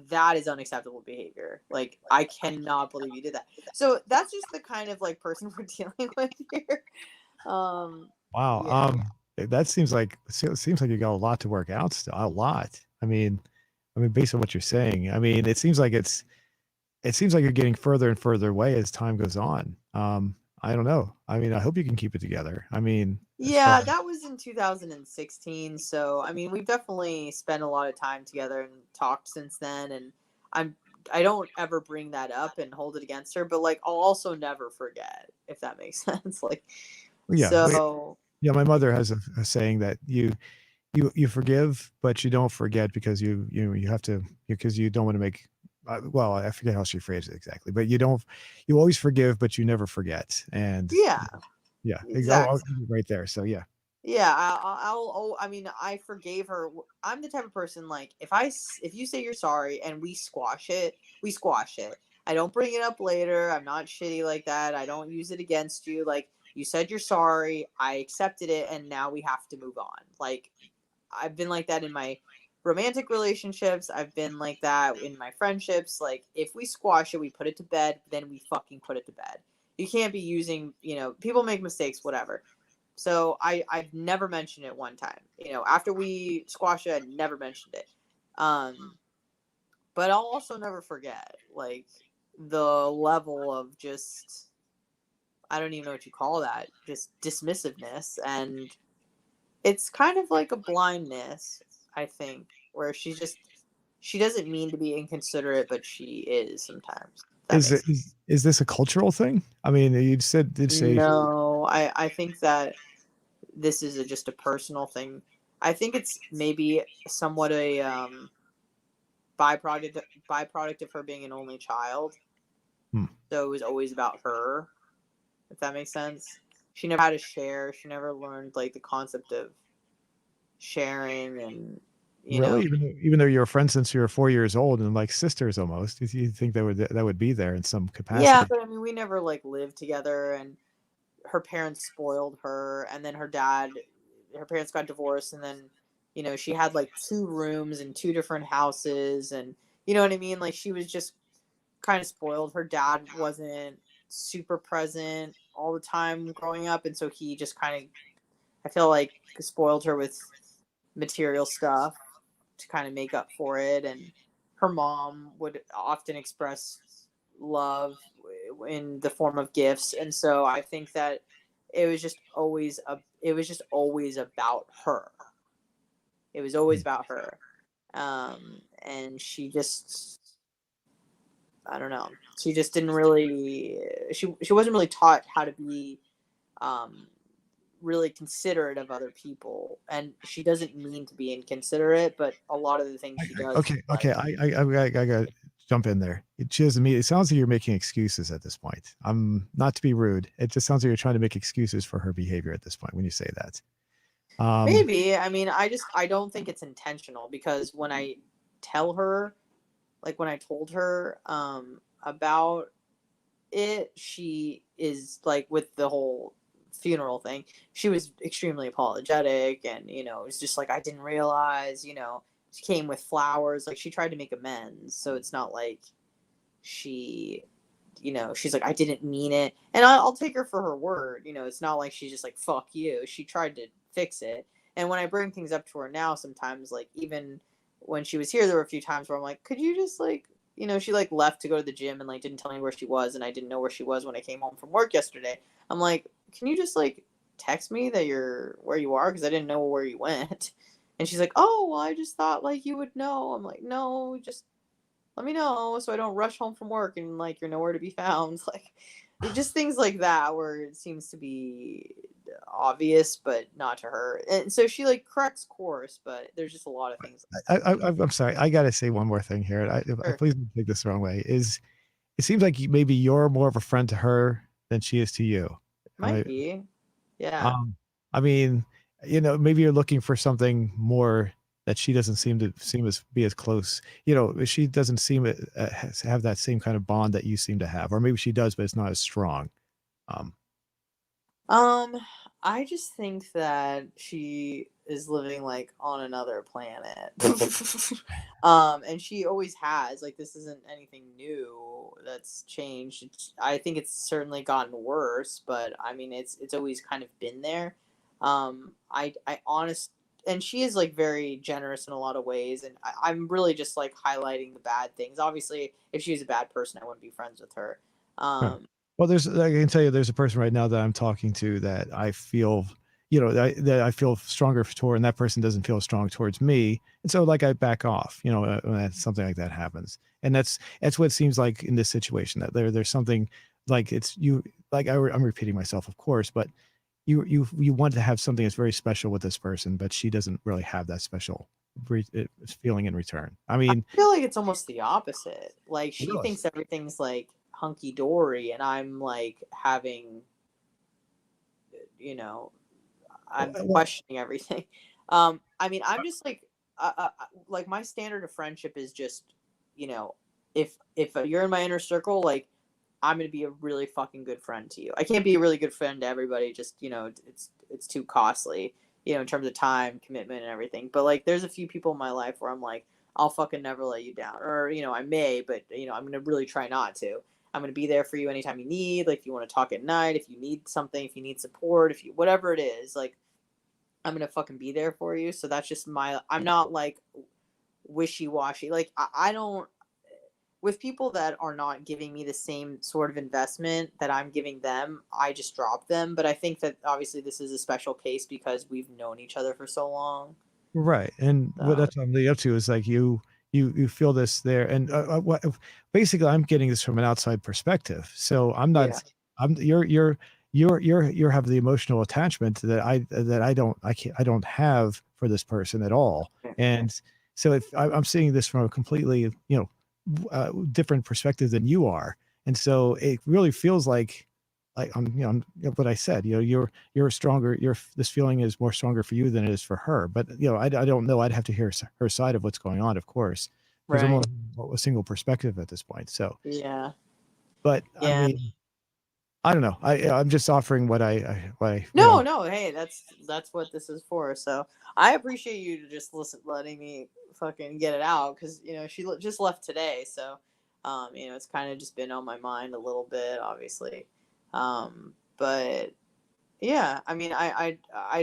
that is unacceptable behavior. Like, I cannot believe you did that. So that's just the kind of like person we're dealing with here. Um, wow. yeah. That seems like you got a lot to work out still. A lot. I mean, based on what you're saying, I mean, it seems like you're getting further and further away as time goes on. I don't know. I mean, I hope you can keep it together. I mean, as far Yeah, that was in 2016. So, I mean, we've definitely spent a lot of time together and talked since then. And I'm, I don't ever bring that up and hold it against her, but like, I'll also never forget, if that makes sense. Like, yeah, so yeah. My mother has a saying that you forgive, but you don't forget because you have to because you don't want to make. Well, I forget how she phrased it exactly, but you always forgive, but you never forget. And yeah, yeah, I'll exactly. keep it right there. So yeah, Yeah, I mean, I forgave her. I'm the type of person, like, if you say you're sorry and we squash it, we squash it. I don't bring it up later. I'm not shitty like that. I don't use it against you. Like, you said you're sorry, I accepted it, and now we have to move on. Like, I've been like that in my romantic relationships. I've been like that in my friendships. Like, if we squash it, we put it to bed, then we fucking put it to bed. You can't be using, people make mistakes, whatever. So I've never mentioned it one time. After we squashed it, I never mentioned it. But I'll also never forget, like, the level of just, I don't even know what you call that, just dismissiveness. And it's kind of like a blindness, I think, where she doesn't mean to be inconsiderate, but she is sometimes. If that Is makes it sense. is this a cultural thing? I mean, you said did say No, I think that this is just a personal thing. I think it's maybe somewhat a byproduct of her being an only child. hmm, So it was always about her, if that makes sense. She never had to share. She never learned like the concept of sharing and you know really even though you were friends since you were 4 years old and like sisters almost, you think that would be there in some Yeah, capacity? but I mean we never like lived together, and her parents spoiled her, and then her parents got divorced, and then she had like two rooms in two different houses, and you know what I mean, like she was just kind of spoiled. Her dad wasn't super present all the time growing up, and so he just kind of, I feel like, spoiled her with material stuff to kind of make up for it. And her mom would often express love in the form of gifts, and so I think that it was just always about her. It was always Hmm. about her. And she just, I don't know, she just didn't really, she wasn't really taught how to be um really considerate of other people, and she doesn't mean to be inconsiderate, but a lot of the things she does, Okay, okay, like, I gotta jump in there. She doesn't mean it sounds like you're making excuses at this point. I'm not to be rude. It just sounds like you're trying to make excuses for her behavior at this point when you say that. Um, maybe, I mean, I don't think it's intentional, because when I tell her, like when I told her about it, she is like, with the whole funeral thing, she was extremely apologetic, and it was just like, I didn't realize, she came with flowers, like she tried to make amends, so it's not like she, she's like, I didn't mean it, and I'll take her for her word. It's not like she's just like, fuck you. She tried to fix it. And when I bring things up to her now, sometimes, like, even when she was here, there were a few times where I'm like, could you just, like, she like left to go to the gym and like didn't tell me where she was, and I didn't know where she was when I came home from work yesterday. I'm like, can you just like text me that you're where you are, because I didn't know where you went. And she's like, oh well, I just thought like you would know. I'm like, no, just let me know so I don't rush home from work and like you're nowhere to be found. Like, just things like that where it seems to be obvious, but not to her. And so she like corrects course, but there's just a lot of things. I'm sorry. I gotta say one more thing here. I Sure, please don't take this the wrong way. Is it seems like maybe you're more of a friend to her than she is to you. might be, yeah. Um, I mean, maybe you're looking for something more that she doesn't seem as be as close. She doesn't seem have that same kind of bond that you seem to have, or maybe she does, but it's not as strong. Um, Um, I just think that she is living like on another planet. And she always has. Like, this isn't anything new that's changed. I think it's certainly gotten worse, but I mean it's always kind of been there. I honest And she is like very generous in a lot of ways, and I'm really just like highlighting the bad things. Obviously, if she was a bad person, I wouldn't be friends with her. Right. Um, Well, I can tell you there's a person right now that I'm talking to that I feel, that I feel stronger toward, and that person doesn't feel strong towards me. And so like I back off, when something like that happens. And that's what it seems like in this situation, that there's something like it's you, like I'm repeating myself, of course, but you want to have something that's very special with this person, but she doesn't really have that special feeling in return. I I mean, feel like it's almost the opposite. Like, she really, thinks everything's like hunky dory, and I'm like having, you know, I'm well, questioning everything. I mean, I'm just like my standard of friendship is just, you know, if you're in my inner circle, like I'm gonna be a really fucking good friend to you. I can't be a really good friend to everybody. Just it's too costly. in terms of time commitment and everything. But like, there's a few people in my life where I'm like, I'll fucking never let you down, or I may, but I'm gonna really try not to. I'm gonna be there for you anytime you need. Like, if you want to talk at night, if you need something, if you need support, if you whatever it is, like, I'm gonna fucking be there for you. So that's just I'm not like wishy washy. Like, I don't, with people that are not giving me the same sort of investment that I'm giving them, I just drop them. But I think that obviously this is a special case because we've known each other for so long. Right, and what So that's what I'm leading up to is like you feel this there, and what basically I'm getting this from an outside perspective. So I'm yeah, not, I'm you're have the emotional attachment that I don't have for this person at all, yeah, and so if I'm seeing this from a completely different perspective than you are, and so it really feels like what I said, you're stronger. This feeling is more stronger for you than it is for her. But I don't know. I'd have to hear her side of what's going on, of course, because I'm right, only a single perspective at this point. So, yeah, but I yeah. mean, I don't know. I'm just offering what No, I'm. no, hey, that's what this is for. So I appreciate you to just letting me fucking get it out because she just left today, so it's kind of just been on my mind a little bit, obviously, but yeah, I mean, I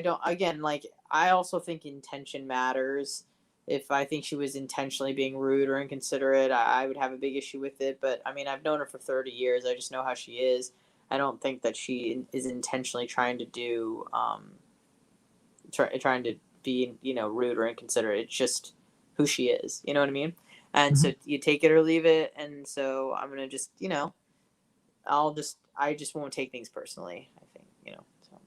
don't, again, like, I also think intention matters. If I think she was intentionally being rude or inconsiderate, I would have a big issue with it. But I mean, I've known her for 30 years. I just know how she is. I don't think that she is intentionally trying to trying to be, rude or inconsiderate. It's just who she is. You know what I mean? And Mhm. so you take it or leave it. And so I'm going to just, I just won't take things personally, I think, so.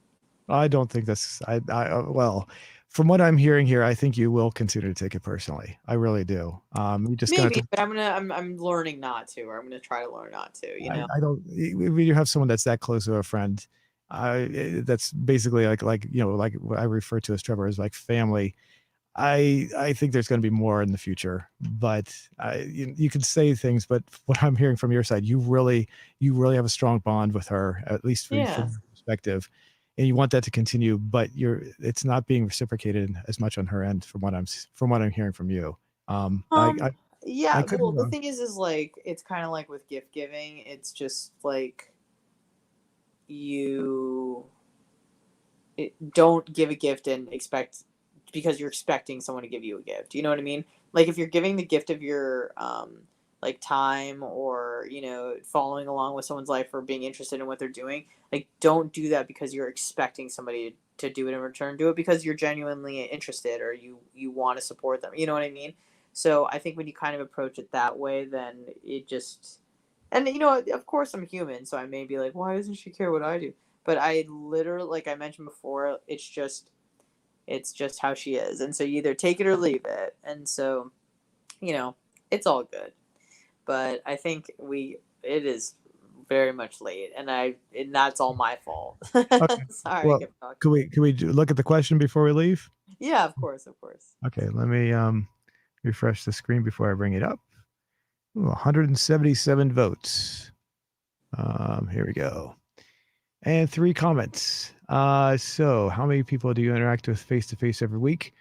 I don't think that's. Well, from what I'm hearing here, I think you will continue to take it personally. I really do. You're just gonna have Maybe, to. but I'm learning not to, or I'm gonna try to learn not to. I don't. When you have someone that's that close to a friend, that's basically like what I refer to as Trevor as like family. I think there's going to be more in the future, but you can say things, but what I'm hearing from your side, you really have a strong bond with her, at least from Yeah. your perspective, and you want that to continue. But it's not being reciprocated as much on her end from what I'm hearing from you. Um. I Yeah. could be Well, the wrong. thing is like it's kind of like with gift giving. It's just like you don't give a gift and expect because you're expecting someone to give you a gift. You know what I mean? Like, if you're giving the gift of your like time, or following along with someone's life or being interested in what they're doing, like, don't do that because you're expecting somebody to do it in return. Do it because you're genuinely interested, or you want to support them. You know what I mean? So I think when you kind of approach it that way, then it just, and of course I'm human, so I may be like, why doesn't she care what I do? But I literally, like I mentioned before, it's just how she is, and so you either take it or leave it, and so you know it's all good. But I think it is very much late, and that's all my fault. Okay. Sorry, I Well, kept talking. could we look at the question before we leave? Yeah, of course, of course. Okay, let me refresh the screen before I bring it up. Ooh, 177 votes. Here we go. And 3 comments. So how many people do you interact with face to face every week?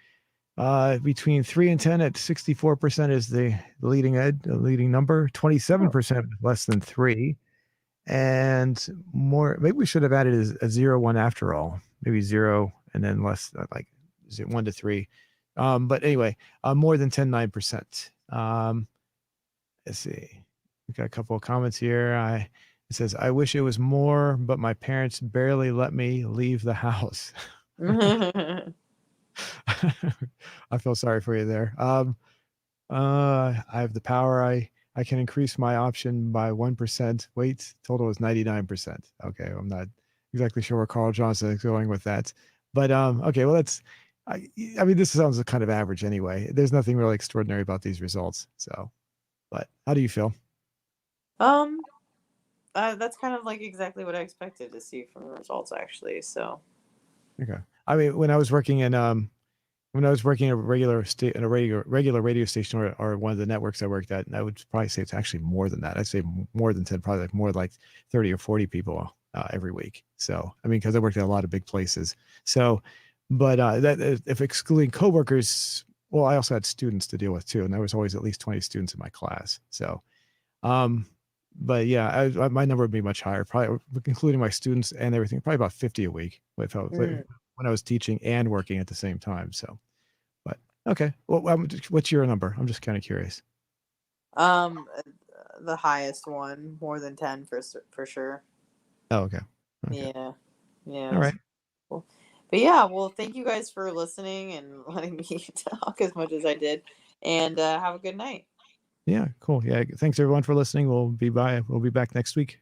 Between 3 and 10 at 64% is the leading number, Oh. 27% less than 3. And more, maybe we should have added a 0, 1 after all. Maybe 0 and then less, like 1 to 3. But anyway, more than 10, 9%. Let's see. We got a couple of comments here. It says, I wish it was more, but my parents barely let me leave the house. I feel sorry for you there. I have the power. I can increase my option by 1%. Wait, total is 99%. Okay, I'm not exactly sure where Carl Johnson is going with that. But okay, well that's I I mean this sounds kind of average anyway. There's nothing really extraordinary about these results. So, but how do you feel? um, that's kind of like exactly what I expected to see from the results, actually. So. Okay. I mean, when I was working at a regular radio station, or one of the networks I worked at, and I would probably say it's actually more than that. I'd say more than 10, probably like more like 30 or 40 people every week. So, I mean, because I worked at a lot of big places. So But if excluding coworkers, well, I also had students to deal with too, and there was always at least 20 students in my class. So, um, but yeah, my number would be much higher, probably including my students and everything, probably about 50 a week Mm. when I was teaching and working at the same time. So, but okay, well, what's your number? I'm just kind of curious. Um, uh, the highest one, more than 10 for sure. Oh, okay, okay, Yeah. all Yeah. right, Cool. But yeah, well, thank you guys for listening and letting me talk as much as I did. And have a good night. yeah, cool, yeah. Thanks everyone for listening. We'll be back next week.